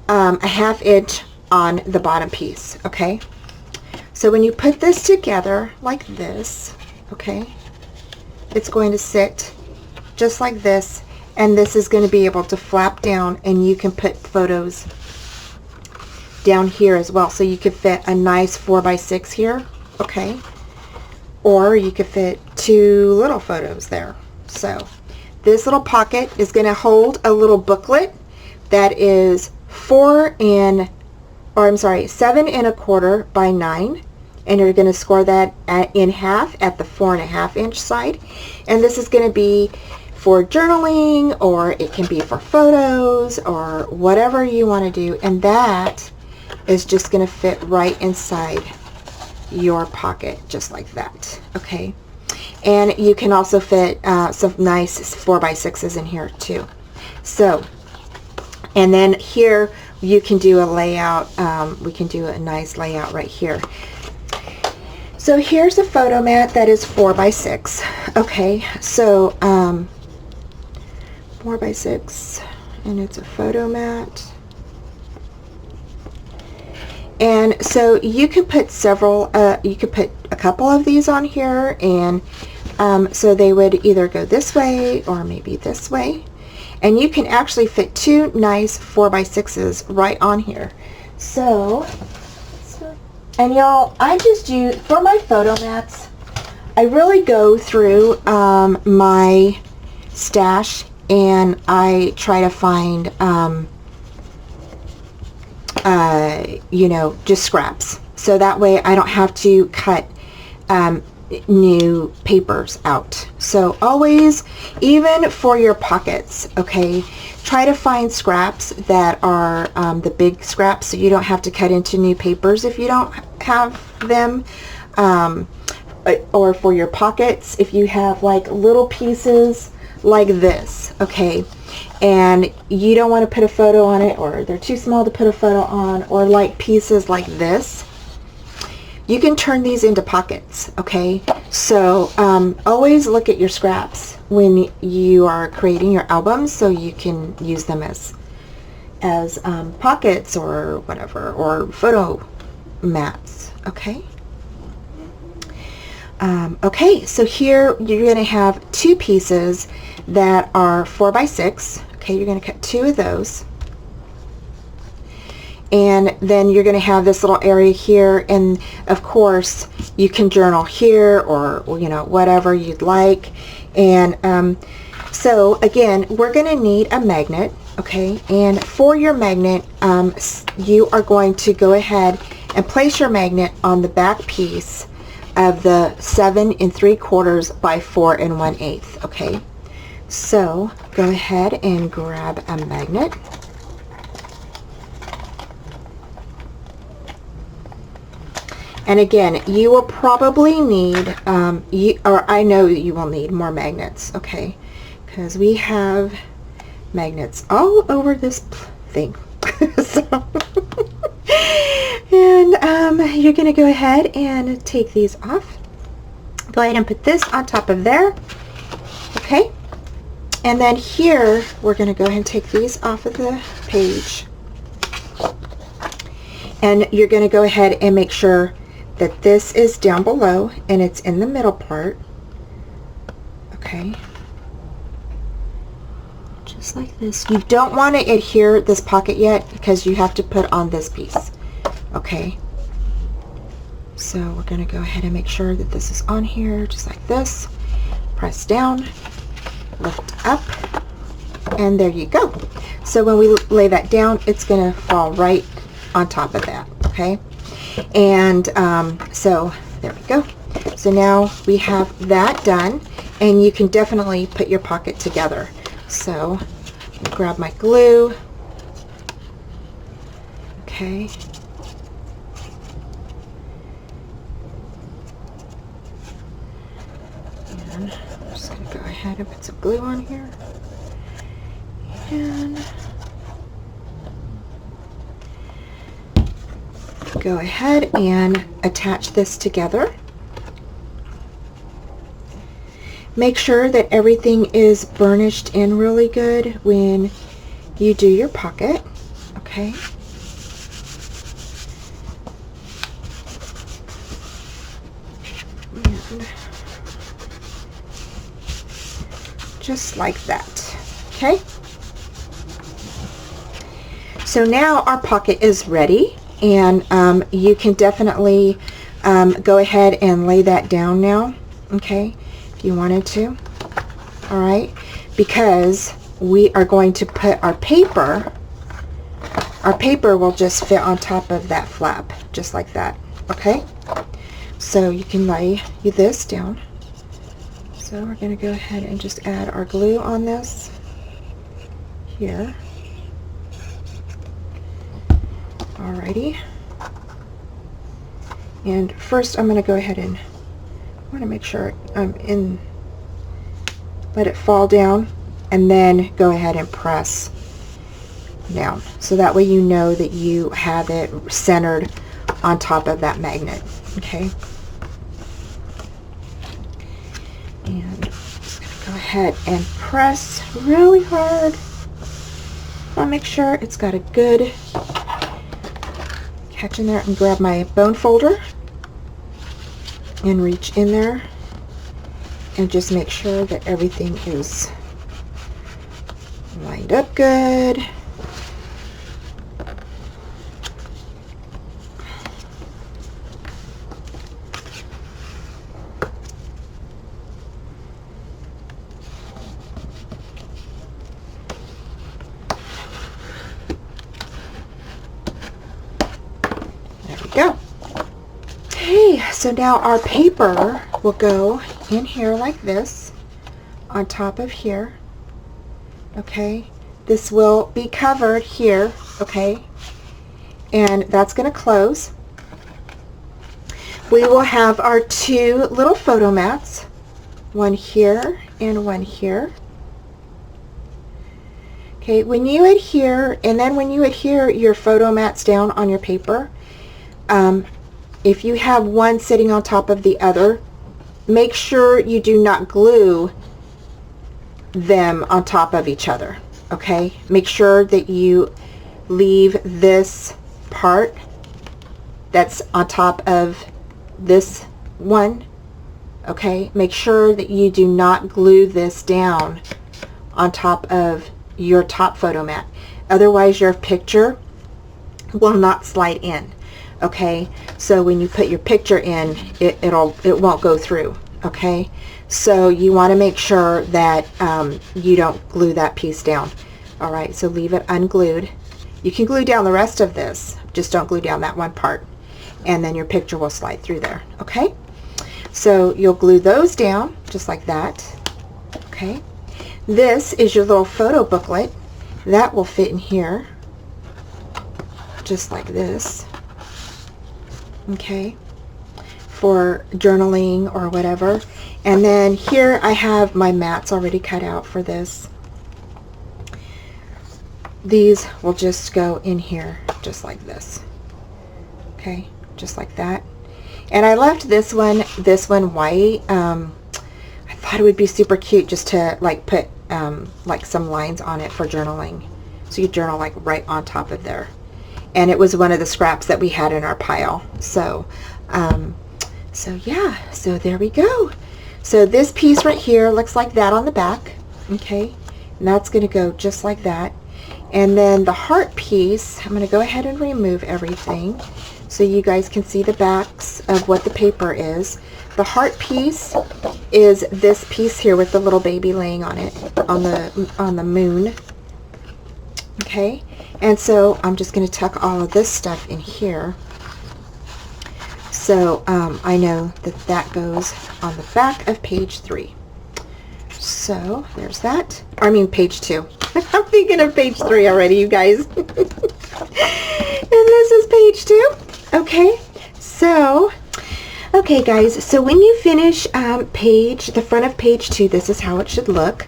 a 1/2 inch on the bottom piece, okay? So when you put this together like this, okay, it's going to sit just like this, and this is going to be able to flap down, and you can put photos down here as well. So you could fit a nice 4x6 here, okay? Or you could fit 2 little photos there. So this little pocket is going to hold a little booklet that is 7 1/4 by 9, and you're going to score that in half at the 4 1/2 inch side. And this is going to be for journaling, or it can be for photos, or whatever you want to do, and that is just going to fit right inside your pocket, just like that, okay? And you can also fit some nice 4x6s in here too. So, and then here you can do a layout. We can do a nice layout right here. So here's a photo mat that is 4x6, okay? So 4x6, and it's a photo mat. And so you could put several, you could put a couple of these on here, and so they would either go this way or maybe this way. And you can actually fit 2 nice 4x6s right on here. So, and y'all, I just use, for my photo mats, I really go through my stash, and I try to find you know, just scraps, so that way I don't have to cut new papers out. So always, even for your pockets, okay, try to find scraps that are the big scraps, so you don't have to cut into new papers if you don't have them. Or for your pockets, if you have like little pieces like this, okay, and you don't want to put a photo on it, or they're too small to put a photo on, or like pieces like this, you can turn these into pockets, okay? So always look at your scraps when you are creating your albums, so you can use them as pockets or whatever, or photo mats, okay? Okay, so here you're going to have 2 pieces that are 4x6. Okay, you're going to cut 2 of those, and then you're going to have this little area here, and of course you can journal here, or you know, whatever you'd like. And so again, we're going to need a magnet, okay? And for your magnet, you are going to go ahead and place your magnet on the back piece of the 7 3/4 by 4 1/8, okay? So go ahead and grab a magnet. And again, you will probably need, or I know you will need more magnets, okay? Because we have magnets all over this thing. So, and you're going to go ahead and take these off. Go ahead and put this on top of there, okay? And then here, we're going to go ahead and take these off of the page. And you're going to go ahead and make sure that this is down below and it's in the middle part, okay? Just like this. You don't want to adhere this pocket yet, because you have to put on this piece, okay? So we're going to go ahead and make sure that this is on here, just like this. Press down, lift up, and there you go. So when we lay that down, it's going to fall right on top of that, okay? And so there we go. So now we have that done, and you can definitely put your pocket together. So grab my glue, okay. And I'm just going to go ahead and put some glue on here. And go ahead and attach this together. Make sure that everything is burnished in really good when you do your pocket, okay? And just like that, okay? So now our pocket is ready, and you can definitely go ahead and lay that down now, okay, if you wanted to. All right, because we are going to put our paper will just fit on top of that flap, just like that, okay? So you can lay this down. So we're going to go ahead and just add our glue on this here. Alrighty. And first I'm going to go ahead and I want to make sure I'm let it fall down, and then go ahead and press down. So that way you know that you have it centered on top of that magnet. Okay. And I'm just going to go ahead and press really hard. I'll make sure it's got a good catch in there, and grab my bone folder and reach in there and just make sure that everything is lined up good. There we go. Okay, so now our paper will go in here like this, on top of here, okay? This will be covered here, okay? And that's going to close. We will have our two little photo mats, one here and one here. Okay, when you adhere, and then when you adhere your photo mats down on your paper, if you have one sitting on top of the other, make sure you do not glue them on top of each other, okay? Make sure that you leave this part that's on top of this one, okay? Make sure that you do not glue this down on top of your top photo mat. Otherwise your picture will not slide in. Okay, so when you put your picture in, it won't go through. Okay, so you want to make sure that you don't glue that piece down. All right, so leave it unglued. You can glue down the rest of this, just don't glue down that one part, and then your picture will slide through there. Okay, so you'll glue those down just like that. Okay, this is your little photo booklet that will fit in here just like this. Okay, for journaling or whatever. And then here I have my mats already cut out for this. These will just go in here just like this. Okay, just like that. And I left this one white. I thought it would be super cute just to like put like some lines on it for journaling, so you journal like right on top of there. And it was one of the scraps that we had in our pile. So so yeah, so there we go. So this piece right here looks like that on the back. Okay, and that's going to go just like that. And then the heart piece, I'm going to go ahead and remove everything so you guys can see the backs of what the paper is. The heart piece is this piece here with the little baby laying on it, on the moon. Okay, and so I'm just going to tuck all of this stuff in here. So I know that that goes on the back of page 3. So there's that. I mean page 2. I'm thinking of page 3 already, you guys. And this is page 2. Okay, so okay guys, so when you finish the front of page 2, this is how it should look.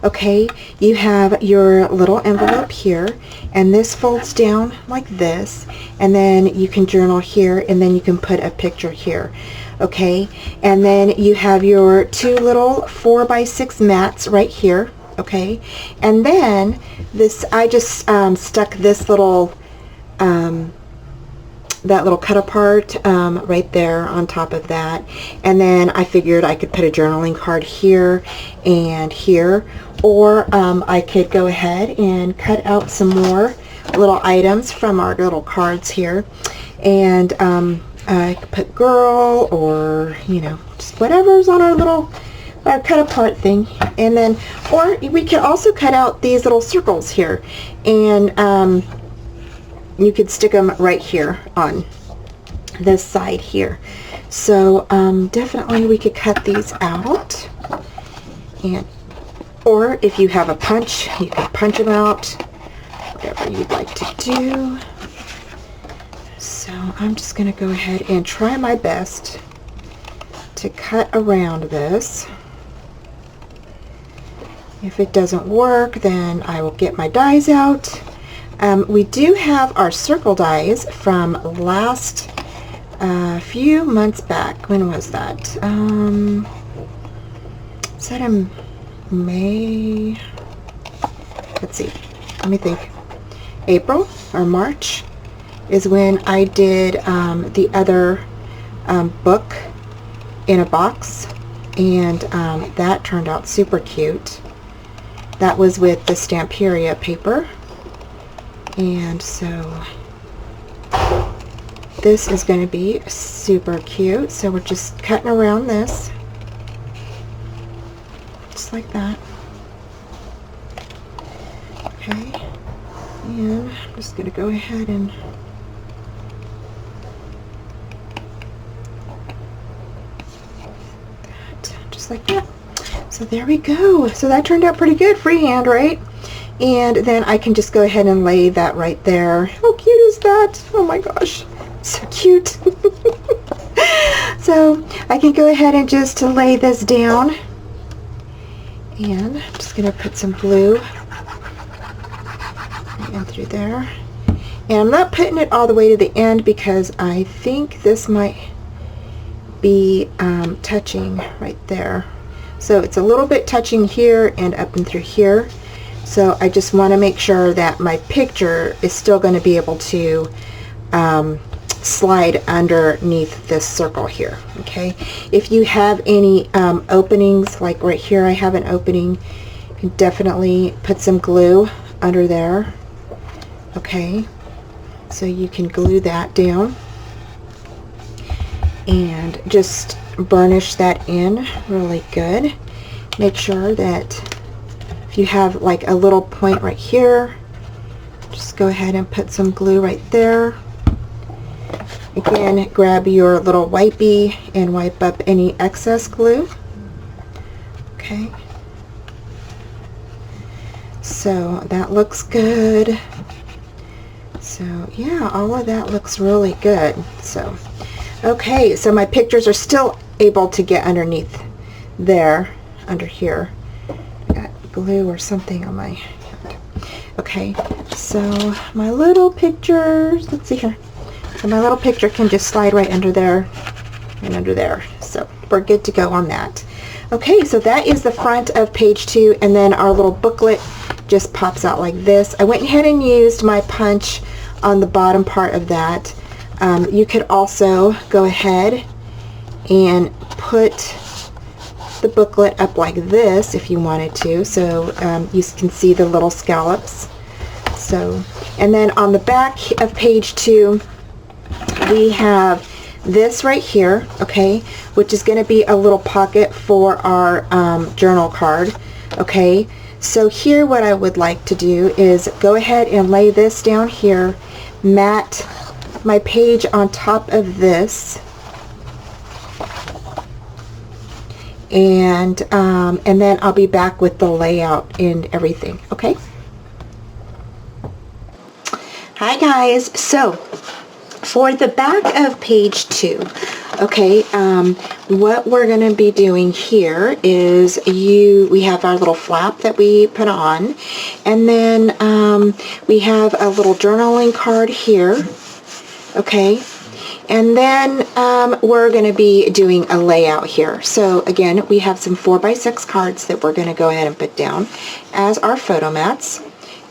Okay, you have your little envelope here, and this folds down like this, and then you can journal here, and then you can put a picture here. Okay, and then you have your 2 little 4x6 mats right here. Okay, and then this, I just stuck this little that little cut apart right there on top of that, and then I figured I could put a journaling card here and here, or I could go ahead and cut out some more little items from our little cards here, and I could put girl, or you know, just whatever's on our little cut apart thing. And then, or we could also cut out these little circles here, and you could stick them right here on this side here. So definitely we could cut these out, and or if you have a punch, you can punch them out, whatever you'd like to do. So I'm just going to go ahead and try my best to cut around this. If it doesn't work, then I will get my dies out. We do have our circle dies from last few months back. When was that? Is that in May? Let's see. Let me think. April or March is when I did the other book in a box, and that turned out super cute. That was with the Stamperia paper. And so this is going to be super cute. So we're just cutting around this, just like that. Okay, and I'm just going to go ahead and that, just like that. So there we go. So that turned out pretty good, freehand, right? And then I can just go ahead and lay that right there. How cute is that? Oh my gosh, so cute. So I can go ahead and just lay this down, and I'm just going to put some glue in through there. And I'm not putting it all the way to the end because I think this might be touching right there. So it's a little bit touching here and up and through here. So I just want to make sure that my picture is still going to be able to slide underneath this circle here. Okay, if you have any openings, like right here I have an opening, you can definitely put some glue under there. Okay, so you can glue that down and just burnish that in really good. Make sure that if you have like a little point right here, just go ahead and put some glue right there. Again, grab your little wipey and wipe up any excess glue. Okay, so that looks good. So yeah, all of that looks really good. So okay, so my pictures are still able to get underneath there, under here. I got glue or something on my hand. Okay, so my little pictures, let's see here. So my little picture can just slide right under there and under there. So we're good to go on that. Okay, so that is the front of page 2, and then our little booklet just pops out like this. I went ahead and used my punch on the bottom part of that. You could also go ahead and put the booklet up like this if you wanted to, so you can see the little scallops. So, and then on the back of page 2 we have this right here, okay, which is going to be a little pocket for our journal card. Okay, So here what I would like to do is go ahead and lay this down here, mat my page on top of this, and then I'll be back with the layout and everything. Okay. Hi guys. So for the back of page 2, okay, what we're going to be doing here is we have our little flap that we put on, and then we have a little journaling card here, okay, and then we're going to be doing a layout here. So again, we have some 4x6 cards that we're going to go ahead and put down as our photo mats,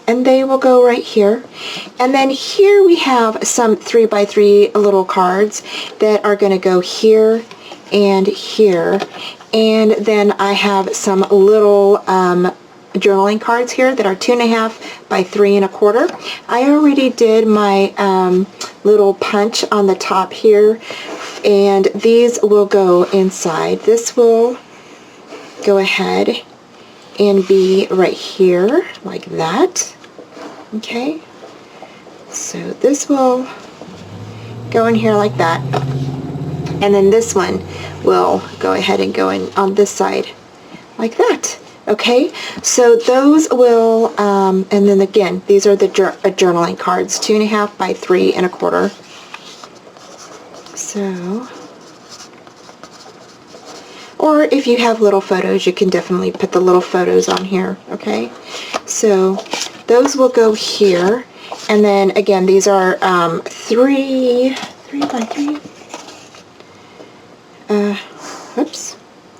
and they will go right here. And then here we have some 3x3 little cards that are going to go here and here. And then I have some little journaling cards here that are 2.5 by 3.25. I already did my little punch on the top here, and these will go inside. This will go ahead and be right here like that. Okay, so this will go in here like that, and then this one will go ahead and go in on this side like that. Okay, so those will and then again, these are the journaling cards, 2.5 by 3.25. So, or if you have little photos, you can definitely put the little photos on here. Okay, so those will go here, and then again, these are 3 by 3. Oops.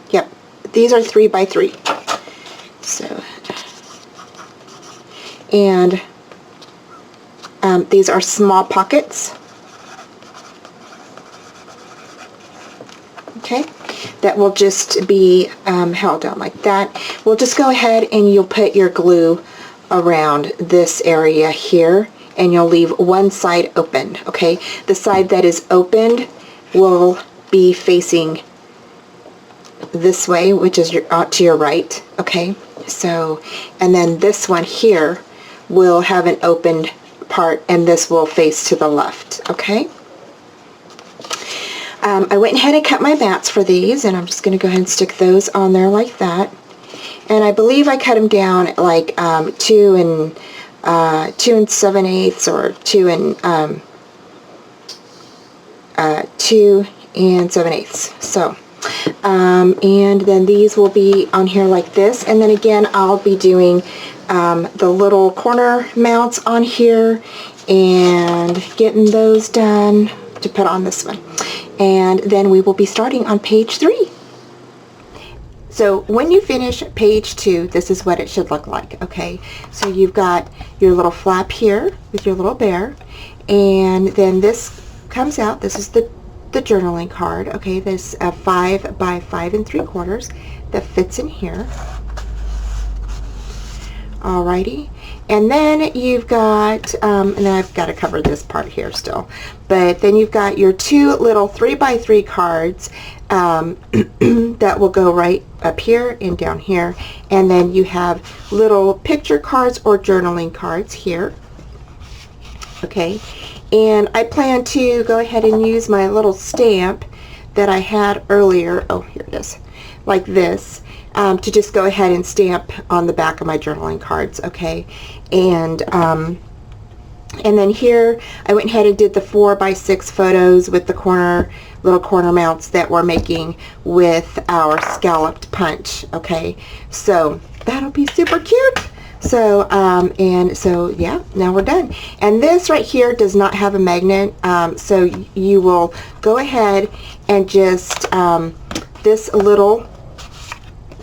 Yep, these are 3 by 3. So, and these are small pockets. Okay, that will just be held down like that. We'll just go ahead and you'll put your glue around this area here, and you'll leave one side open. Okay, the side that is opened will be facing this way, which is to your right. Okay, so, and then this one here will have an opened part, and this will face to the left. Okay, I went ahead and cut my mats for these, and I'm just going to go ahead and stick those on there like that. And I believe I cut them down at like 2 7/8 or 2 7/8. So, and then these will be on here like this. And then again, I'll be doing the little corner mounts on here and getting those done to put on this one. And then we will be starting on page 3. So when you finish page 2, this is what it should look like. Okay, so you've got your little flap here with your little bear, and then this comes out. This is the journaling card. Okay, this 5 by 5 3/4 that fits in here. Alrighty, and then you've got, and then I've got to cover this part here still, but then you've got your 2 little 3 by 3 cards that will go right up here and down here, and then you have little picture cards or journaling cards here. Okay, and I plan to go ahead and use my little stamp that I had earlier. Oh, here it is, like this. To just go ahead and stamp on the back of my journaling cards. Okay, and then here I went ahead and did the 4 by 6 photos with the little corner mounts that we're making with our scalloped punch. Okay, so that'll be super cute. So and so yeah, now we're done. And this right here does not have a magnet, so you will go ahead and just this little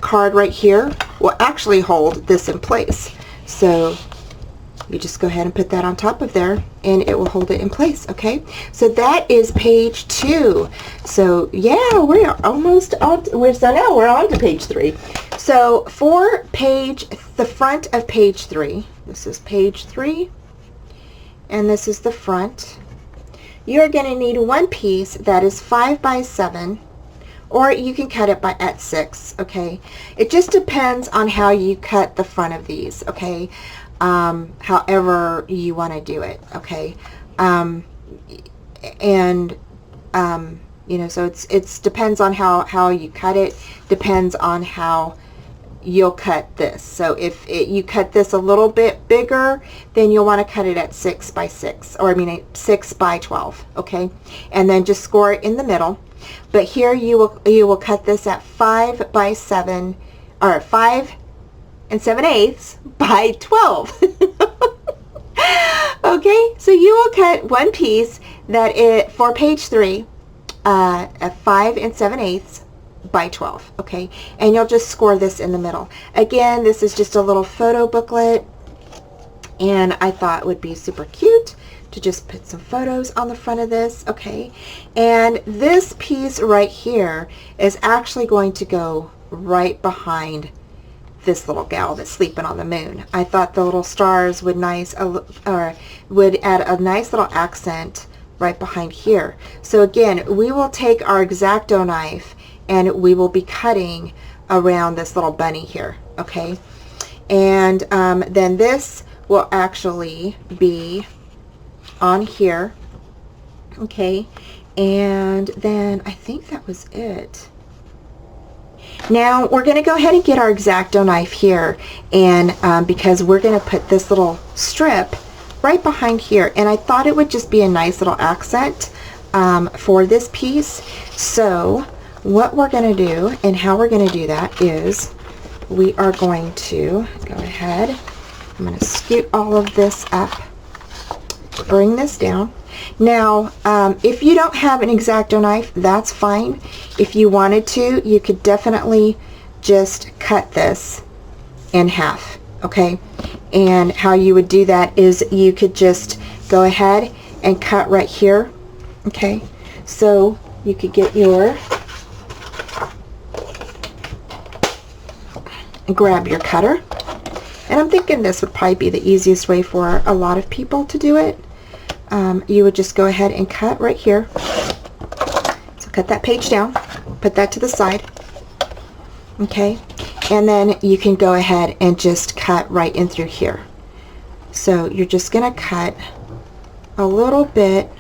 card right here will actually hold this in place. So you just go ahead and put that on top of there, and it will hold it in place. Okay, so that is page 2. So yeah, we're almost on. So now we're on to page 3. So for the front of page 3, this is page 3, and this is the front. You're going to need one piece that is 5 by 7 or you can cut it at 6, okay? It just depends on how you cut the front of these, okay? However you want to do it, okay? You know, so it's depends on how you cut it, depends on how you'll cut this. So if you cut this a little bit bigger, then you'll want to cut it at 6 by 6, or I mean 6 by 12, okay? And then just score it in the middle. But here you will cut this at 5 by 7, or 5 7/8 by 12. Okay, so you will cut one piece that for page 3 at 5 7/8 by 12, okay? And you'll just score this in the middle. Again, this is just a little photo booklet, and I thought it would be super cute to just put some photos on the front of this, okay? And this piece right here is actually going to go right behind this little gal that's sleeping on the moon. I thought the little stars would would add a nice little accent right behind here. So again, we will take our X-Acto knife and we will be cutting around this little bunny here, okay? And then this will actually be on here, okay? And then I think that was it. Now we're going to go ahead and get our X-Acto knife here, and because we're going to put this little strip right behind here, and I thought it would just be a nice little accent for this piece. So what we're going to do and how we're going to do that is we are going to go ahead, I'm going to scoot all of this up, bring this down. Now if you don't have an X-Acto knife, that's fine. If you wanted to, you could definitely just cut this in half, okay? And how you would do that is you could just go ahead and cut right here, okay? So you could get your, and grab your cutter, and I'm thinking this would probably be the easiest way for a lot of people to do it. You would just go ahead and cut right here. So cut that page down, put that to the side, okay? And then you can go ahead and just cut right in through here. So you're just going to cut a little bit.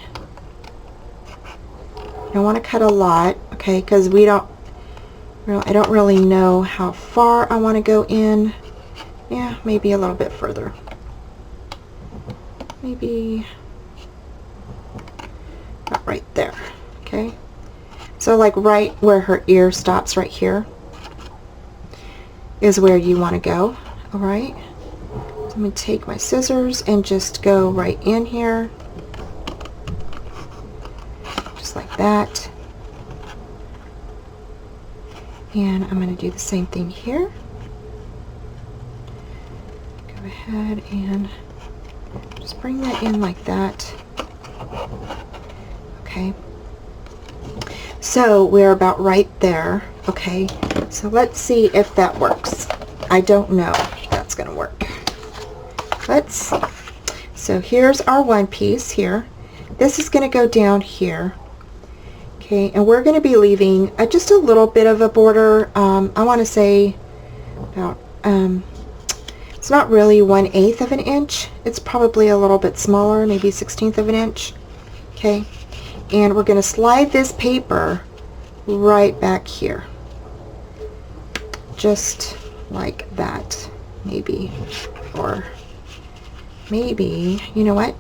You don't want to cut a lot, okay? Because I don't really know how far I want to go in. Yeah, maybe a little bit further. Maybe about right there, okay? So like right where her ear stops right here is where you want to go, all right? So I'm going to take my scissors and just go right in here, just like that. And I'm going to do the same thing here. Go ahead and just bring that in like that. Okay. So we're about right there. Okay. So let's see if that works. I don't know if that's going to work. Let's see. So here's our one piece here. This is going to go down here. Okay, and we're going to be leaving just a little bit of a border. I want to say about, it's not really 1/8 of an inch. It's probably a little bit smaller, maybe 1/16 of an inch. Okay, and we're going to slide this paper right back here. Just like that, maybe. Or maybe, you know what?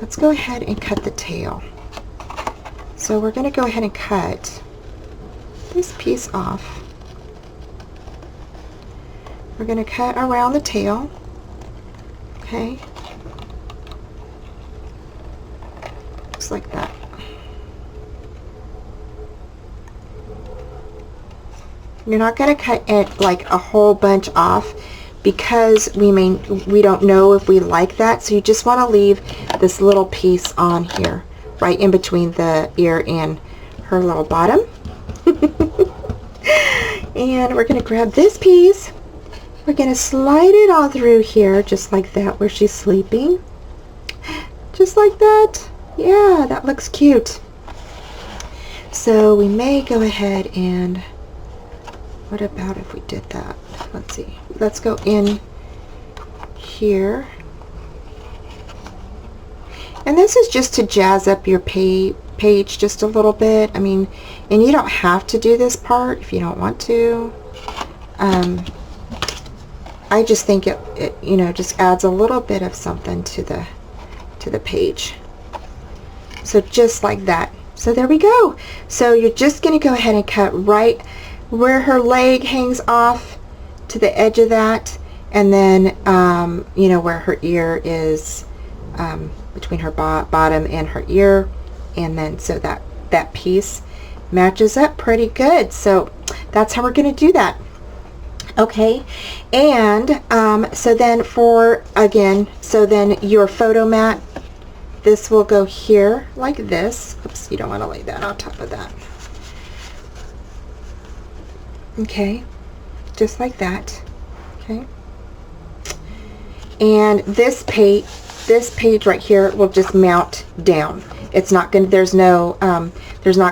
Let's go ahead and cut the tail. So we're going to go ahead and cut this piece off. We're going to cut around the tail, okay, just like that. You're not going to cut it like a whole bunch off because we don't know if we like that, so you just want to leave this little piece on here, right in between the ear and her little bottom. And we're going to grab this piece. We're going to slide it all through here, just like that, where she's sleeping. Just like that. Yeah, that looks cute. So we may go ahead and, what about if we did that? Let's see. Let's go in here. And this is just to jazz up your page just a little bit. I mean, and you don't have to do this part if you don't want to. I just think it you know, just adds a little bit of something to the page. So just like that. So there we go. So you're just going to go ahead and cut right where her leg hangs off to the edge of that, and then you know, where her ear is, between her bottom and her ear, and then so that piece matches up pretty good. So that's how we're going to do that. Okay, and so then so then your photo mat, this will go here like this. Oops, you don't want to lay that on top of that. Okay, just like that. Okay, and this page right here will just mount down. It's not going to, there's not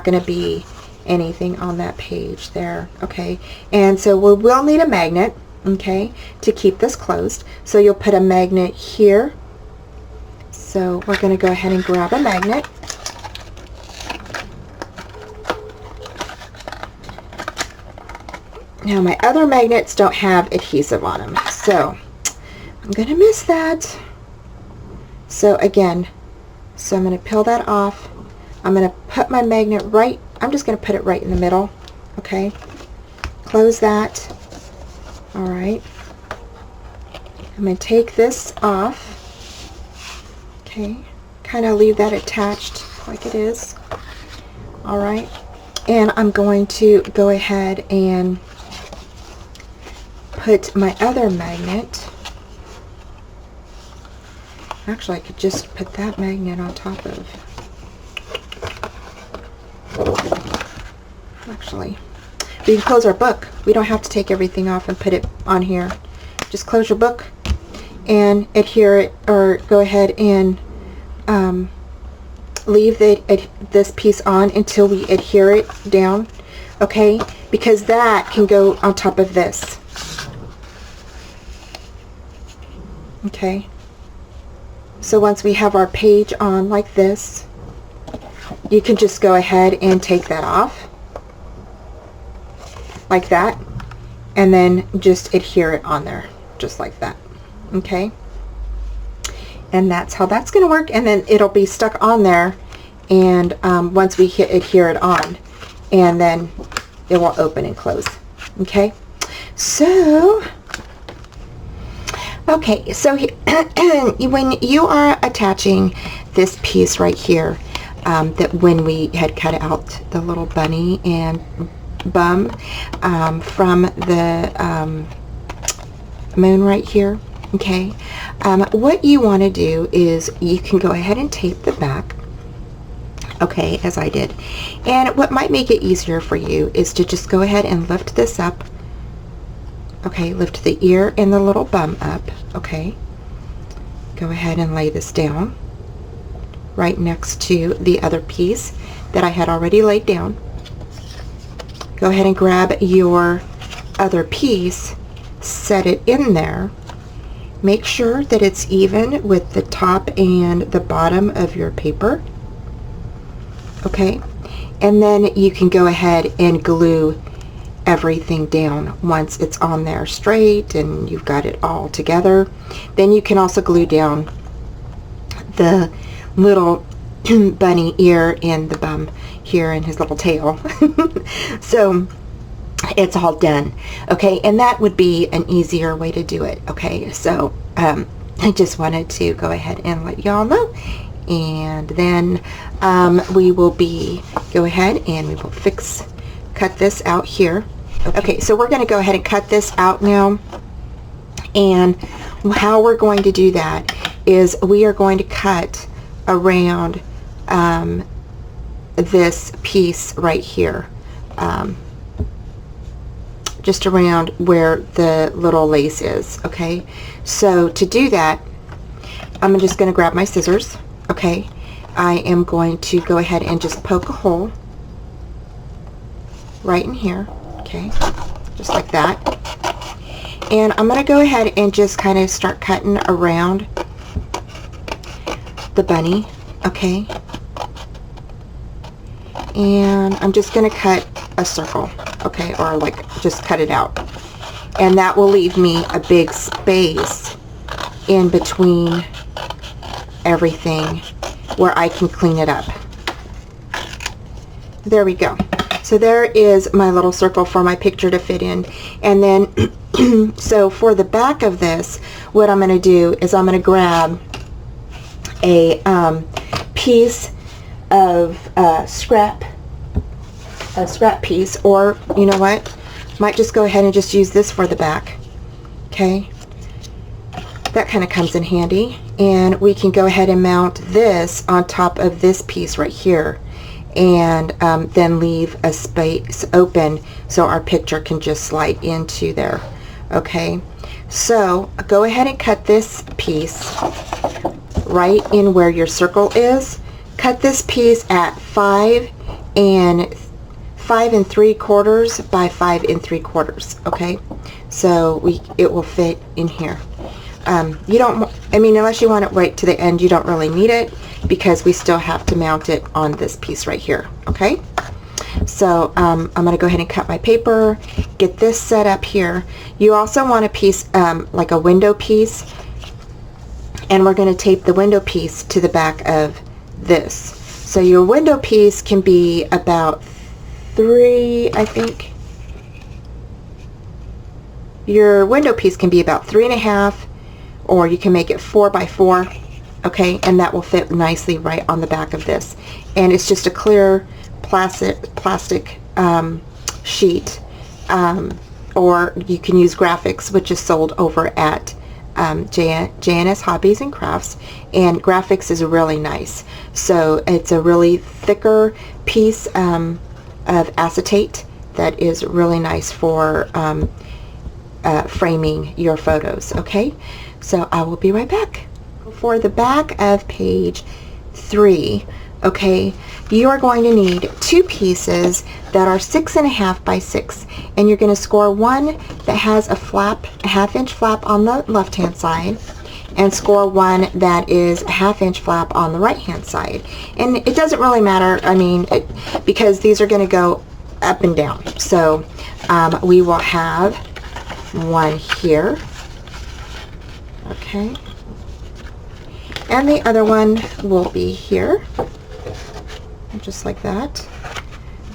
going to be anything on that page there. Okay, and so we will need a magnet, okay, to keep this closed. So you'll put a magnet here. So we're going to go ahead and grab a magnet. Now my other magnets don't have adhesive on them, so I'm going to miss that. So again, so I'm going to peel that off. I'm going to put my magnet right, I'm just going to put it right in the middle. Okay, close that. All right, I'm going to take this off. Okay, kind of leave that attached like it is. All right, and I'm going to go ahead and put my other magnet. Actually, I could just put that magnet on top of. Actually, we can close our book. We don't have to take everything off and put it on here. Just close your book and adhere it, or go ahead and leave this piece on until we adhere it down. Okay, because that can go on top of this. Okay, so once we have our page on like this, you can just go ahead and take that off like that, and then just adhere it on there just like that. Okay, and that's how that's going to work, and then it'll be stuck on there, and once we adhere it on, and then it will open and close. Okay, so okay, so when you are attaching this piece right here, that when we had cut out the little bunny and bum from the moon right here, okay, what you want to do is you can go ahead and tape the back, okay, as I did. And what might make it easier for you is to just go ahead and lift this up. Okay, lift the ear and the little bum up. Okay, go ahead and lay this down right next to the other piece that I had already laid down. Go ahead and grab your other piece, set it in there. Make sure that it's even with the top and the bottom of your paper. Okay, and then you can go ahead and glue everything down once it's on there straight and you've got it all together. Then you can also glue down the little bunny ear and the bum here and his little tail. So it's all done. Okay, and that would be an easier way to do it. Okay, so I just wanted to go ahead and let y'all know, and then we will go ahead and we will cut this out here. Okay, so we're going to go ahead and cut this out now, and how we're going to do that is we are going to cut around this piece right here, just around where the little lace is. Okay, so to do that, I'm just going to grab my scissors. Okay, I am going to go ahead and just poke a hole right in here, okay, just like that. And I'm going to go ahead and just kind of start cutting around the bunny, okay. And I'm just going to cut a circle, okay, or like just cut it out. And that will leave me a big space in between everything where I can clean it up. There we go. So there is my little circle for my picture to fit in. And then, so for the back of this, what I'm going to do is I'm going to grab a piece of scrap piece, or you know what, might just go ahead and just use this for the back, okay. That kind of comes in handy, and we can go ahead and mount this on top of this piece right here, and then leave a space open so our picture can just slide into there, okay. So go ahead and cut this piece right in where your circle is. Cut this piece at 5 3/4 by 5 3/4, okay. So it will fit in here. You don't, I mean, unless you want it right to the end, you don't really need it, because we still have to mount it on this piece right here, okay. So I'm going to go ahead and cut my paper, get this set up here. You also want a piece, like a window piece, and we're going to tape the window piece to the back of this. So your window piece can be about 3, I think. Your window piece can be about 3.5, or you can make it 4 by 4, okay, and that will fit nicely right on the back of this. And it's just a clear plastic sheet, or you can use graphics, which is sold over at JNS Hobbies and Crafts, and graphics is really nice. So it's a really thicker piece of acetate that is really nice for framing your photos, okay. So I will be right back. For the back of page 3, okay, you are going to need 2 pieces that are 6.5 by 6, and you're going to score one that has a flap, a 1/2-inch flap on the left hand side, and score one that is a 1/2-inch flap on the right hand side. And it doesn't really matter, I mean, because these are going to go up and down. So we will have one here, okay, and the other one will be here, just like that.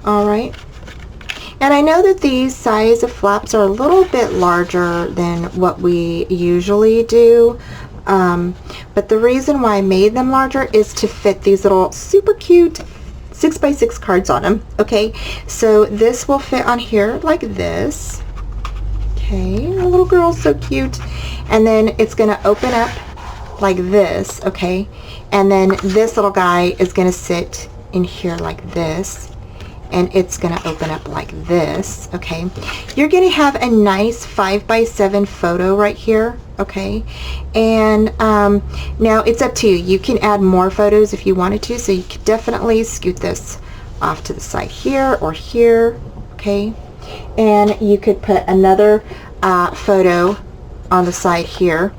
All right, and I know that these size of flaps are a little bit larger than what we usually do, but the reason why I made them larger is to fit these little super cute 6x6 cards on them, okay. So this will fit on here like this, okay. The little girl's so cute. And then it's going to open up like this, okay, and then this little guy is going to sit in here like this, and it's going to open up like this, okay. You're going to have a nice 5x7 photo right here, okay. And now it's up to you. You can add more photos if you wanted to, so you could definitely scoot this off to the side here or here, okay. And you could put another photo on the side here,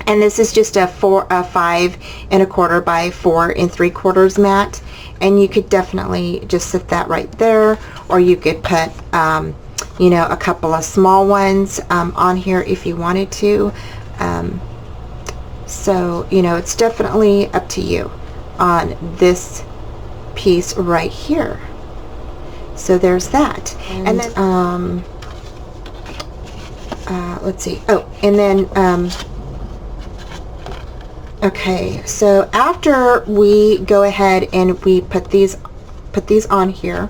and this is just a 5 1/4 by 4 3/4 mat, and you could definitely just sit that right there, or you could put you know, a couple of small ones on here if you wanted to. So you know, it's definitely up to you on this piece right here. So there's that. And then let's see, oh, and then okay, so after we go ahead and we put these on here,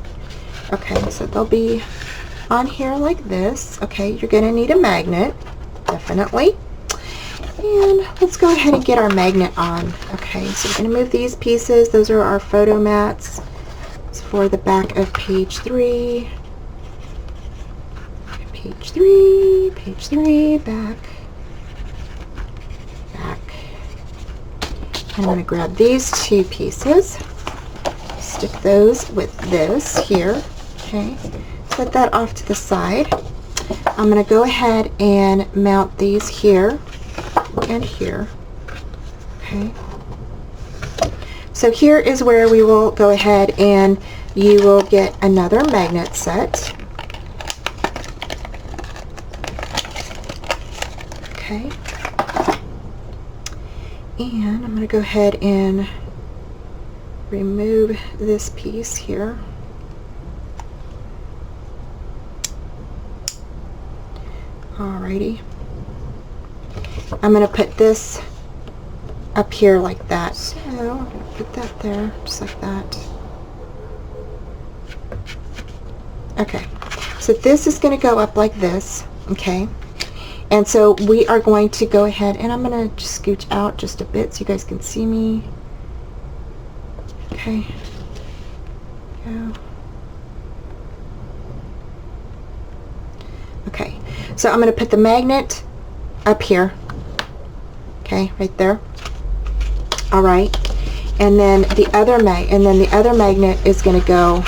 okay, so they'll be on here like this, okay. You're gonna need a magnet, definitely, and let's go ahead and get our magnet on. Okay, so we're gonna move these pieces. Those are our photo mats. It's for the back of page 3. Page 3, back. I'm going to grab these 2 pieces, stick those with this here, Okay, set that off to the side. I'm going to go ahead and mount these here and here. Okay. So here is where we will go ahead and you will get another magnet set. Okay. And I'm going to go ahead and remove this piece here. Alrighty. I'm going to put this up here like that. So I'm going to put that there, just like that. Okay. So this is going to go up like this. Okay. And so we are going to go ahead and I'm going to just scooch out just a bit so you guys can see me. Okay. Go. Okay. So I'm going to put the magnet up here. Okay, right there. All right. And then the other magnet is going to go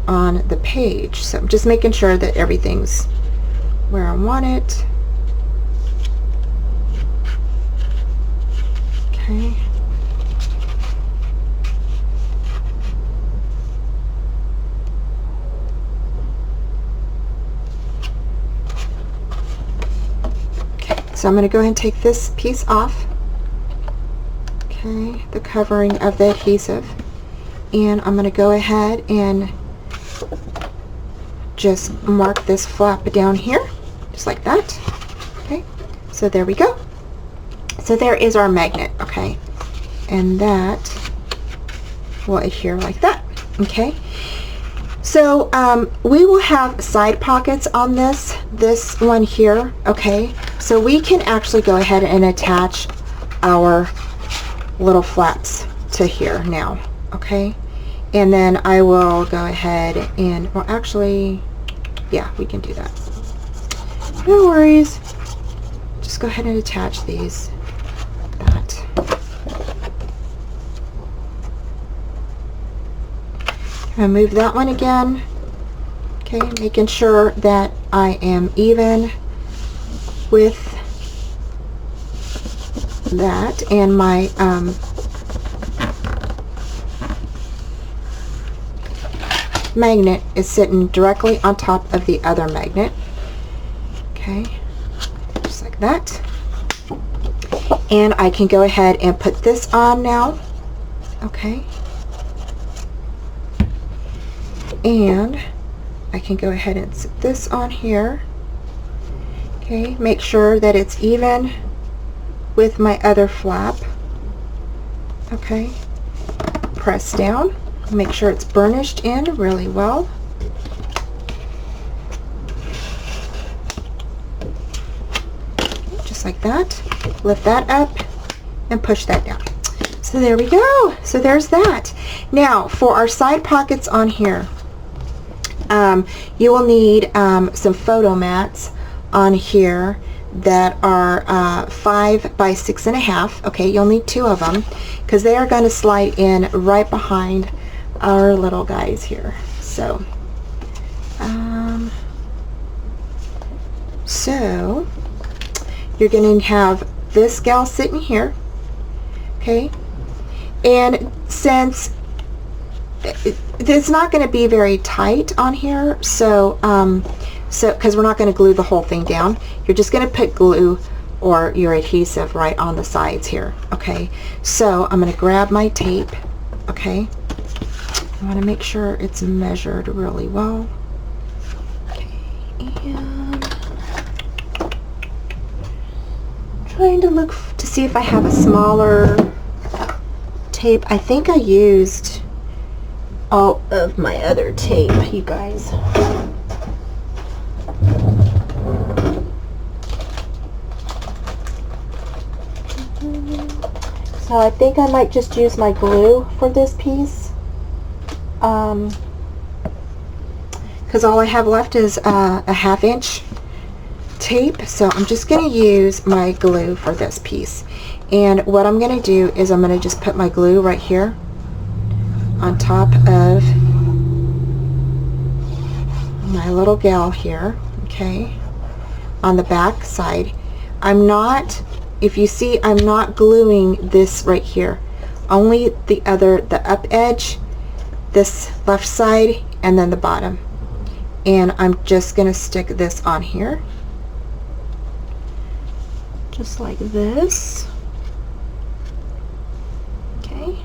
on the page. So I'm just making sure that everything's where I want it. Okay. So I'm going to go ahead and take this piece off, okay, the covering of the adhesive, and I'm going to go ahead and just mark this flap down here, just like that. Okay, so there we go. So there is our magnet, okay, and that will adhere like that. Okay, so we will have side pockets on this one here. Okay, so we can actually go ahead and attach our little flaps to here now. Okay, and then I will go ahead and, well, actually, yeah, we can do that. No worries. Just go ahead and attach these like that. And move that one again. Okay, making sure that I am even with that, and my magnet is sitting directly on top of the other magnet. Okay, just like that. And I can go ahead and put this on now. Okay, and I can go ahead and sit this on here. Okay, make sure that it's even with my other flap. Okay, press down, make sure it's burnished in really well. Just like that. Lift that up and push that down. So there we go. So there's that. Now for our side pockets on here, you will need some photo mats on here that are 5 by 6.5. Okay, you'll need 2 of them because they are going to slide in right behind our little guys here. So so you're going to have this gal sitting here. Okay, and since it's not going to be very tight on here, so because we're not going to glue the whole thing down, you're just going to put glue or your adhesive right on the sides here. Okay, so I'm going to grab my tape. Okay, I want to make sure it's measured really well. Okay, and trying to look to see if I have a smaller tape. I think I used all of my other tape, you guys. So I think I might just use my glue for this piece, because all I have left is a 1/2 inch tape. So I'm just going to use my glue for this piece. And what I'm going to do is I'm going to just put my glue right here on top of my little gal here, okay, on the back side. I'm not, if you see, I'm not gluing this right here, only the up edge, this left side, and then the bottom. And I'm just going to stick this on here, just like this. Okay.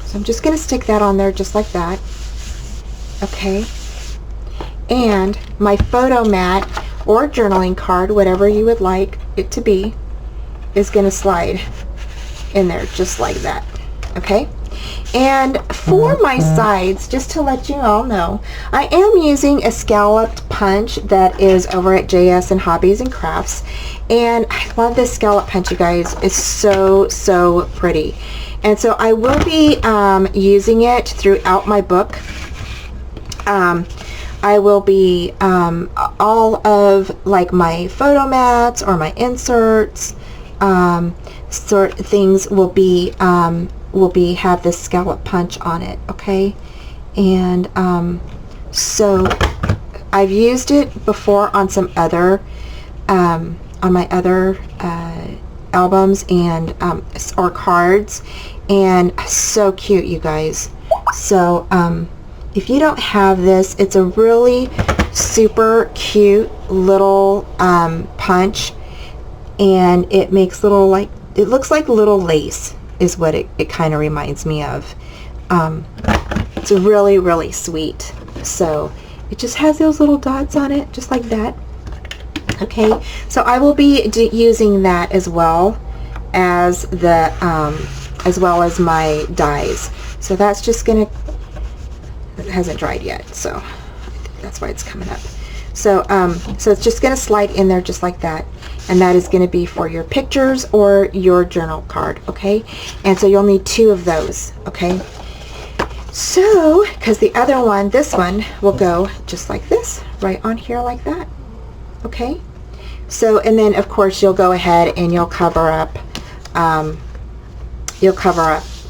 So I'm just going to stick that on there just like that. Okay. And my photo mat or journaling card, whatever you would like it to be, is going to slide in there just like that. Okay. And for my sides, just to let you all know, I am using a scalloped punch that is over at JS and Hobbies and Crafts. And I love this scallop punch, you guys. It's so, so pretty. And so I will be using it throughout my book. I will be, all of like my photo mats or my inserts, sort of things will be have this scallop punch on it, okay? And so I've used it before on some other, on my other albums and or cards, and so cute, you guys. So if you don't have this, it's a really super cute little punch, and it makes little, like, it looks like little lace is what it kind of reminds me of. It's really, really sweet. So it just has those little dots on it, just like that. Okay, so I will be using that as well as the my dies. So that's just gonna, it hasn't dried yet, so I think that's why it's coming up. So so it's just gonna slide in there just like that, and that is gonna be for your pictures or your journal card, okay? And so you'll need 2 of those, okay? So, because the other one, this one, will go just like this, right on here like that, okay? So, and then of course you'll go ahead and you'll cover up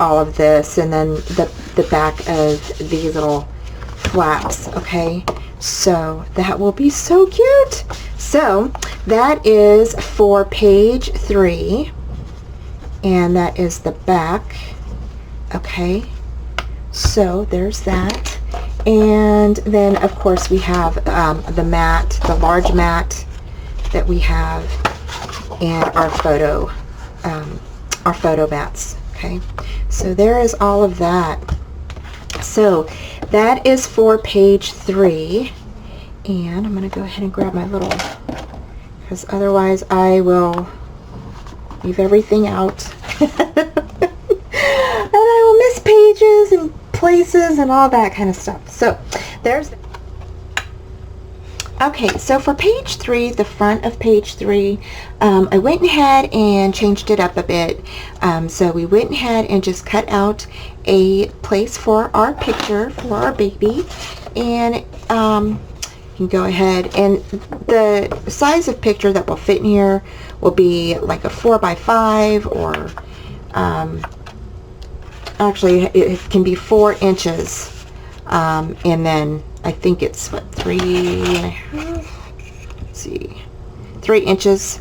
all of this, and then the back of these little flaps, okay? So that will be so cute. So that is for page 3, and that is the back, okay? So there's that. And then of course we have the mat, the large mat that we have, and our photo mats, okay? So there is all of that. So that is for page 3, and I'm going to go ahead and grab my little, because otherwise I will leave everything out and I will miss pages and places and all that kind of stuff. So there's, okay, so for page 3, the front of page 3, I went ahead and changed it up a bit. So we went ahead and just cut out a place for our picture for our baby, and you can go ahead, and the size of picture that will fit in here will be like a 4x5, or actually it can be 4 inches, and then I think it's what, 3.5, let's see, 3 inches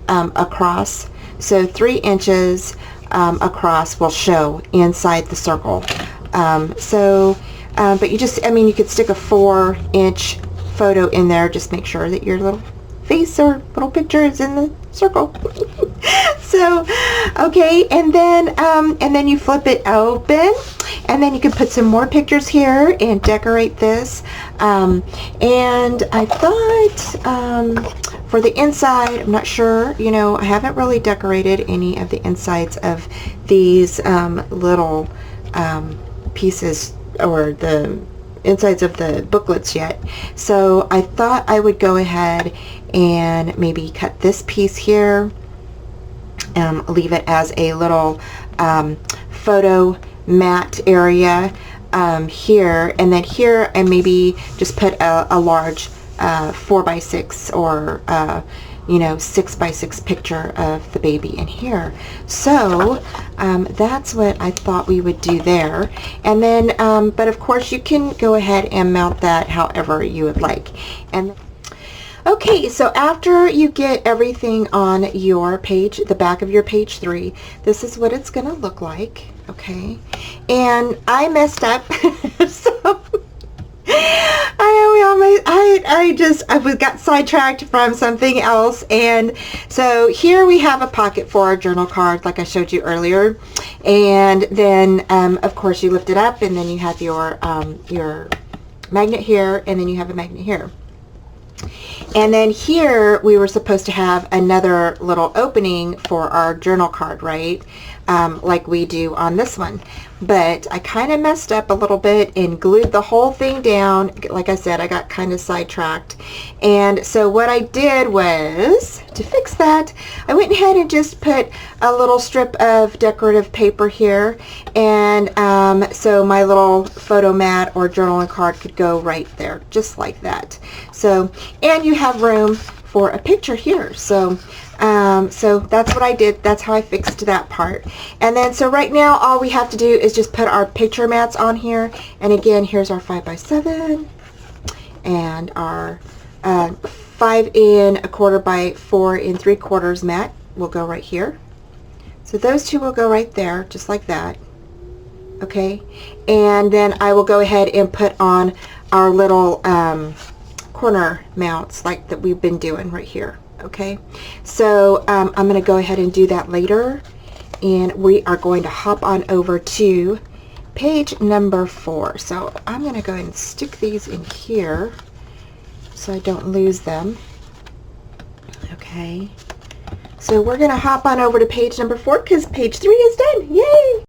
across. So 3 inches across will show inside the circle. But you just, I mean, you could stick a 4-inch photo in there. Just make sure that your little face or little picture is in the circle. So, okay, and then you flip it open, and then you can put some more pictures here and decorate this. And I thought for the inside, I'm not sure, you know, I haven't really decorated any of the insides of these little pieces, or the insides of the booklets yet. So I thought I would go ahead and maybe cut this piece here, leave it as a little photo mat area, here, and then here, and maybe just put a large 4x6 or you know, 6x6 picture of the baby in here. So that's what I thought we would do there. And then, but of course you can go ahead and mount that however you would like. And okay, so after you get everything on your page, the back of your page 3, this is what it's gonna look like, okay? And I messed up, so I got sidetracked from something else, and so here we have a pocket for our journal card like I showed you earlier, and then of course you lift it up, and then you have your magnet here, and then you have a magnet here. And then here we were supposed to have another little opening for our journal card, right? Like we do on this one. But I kind of messed up a little bit and glued the whole thing down. Like I said, I got kind of sidetracked. And so what I did was, to fix that, I went ahead and just put a little strip of decorative paper here. And so my little photo mat or journaling card could go right there, just like that. So, and you have room for a picture here. So so that's what I did. That's how I fixed that part. And then so right now all we have to do is just put our picture mats on here. And again, here's our 5x7 and our 5 1/4 by 4 3/4 mat will go right here. So those two will go right there, just like that. Okay, and then I will go ahead and put on our little corner mounts like that we've been doing right here. Okay, so I'm going to go ahead and do that later, and we are going to hop on over to page number 4. So I'm going to go ahead and stick these in here so I don't lose them. Okay, so we're going to hop on over to page number 4 because page 3 is done. Yay!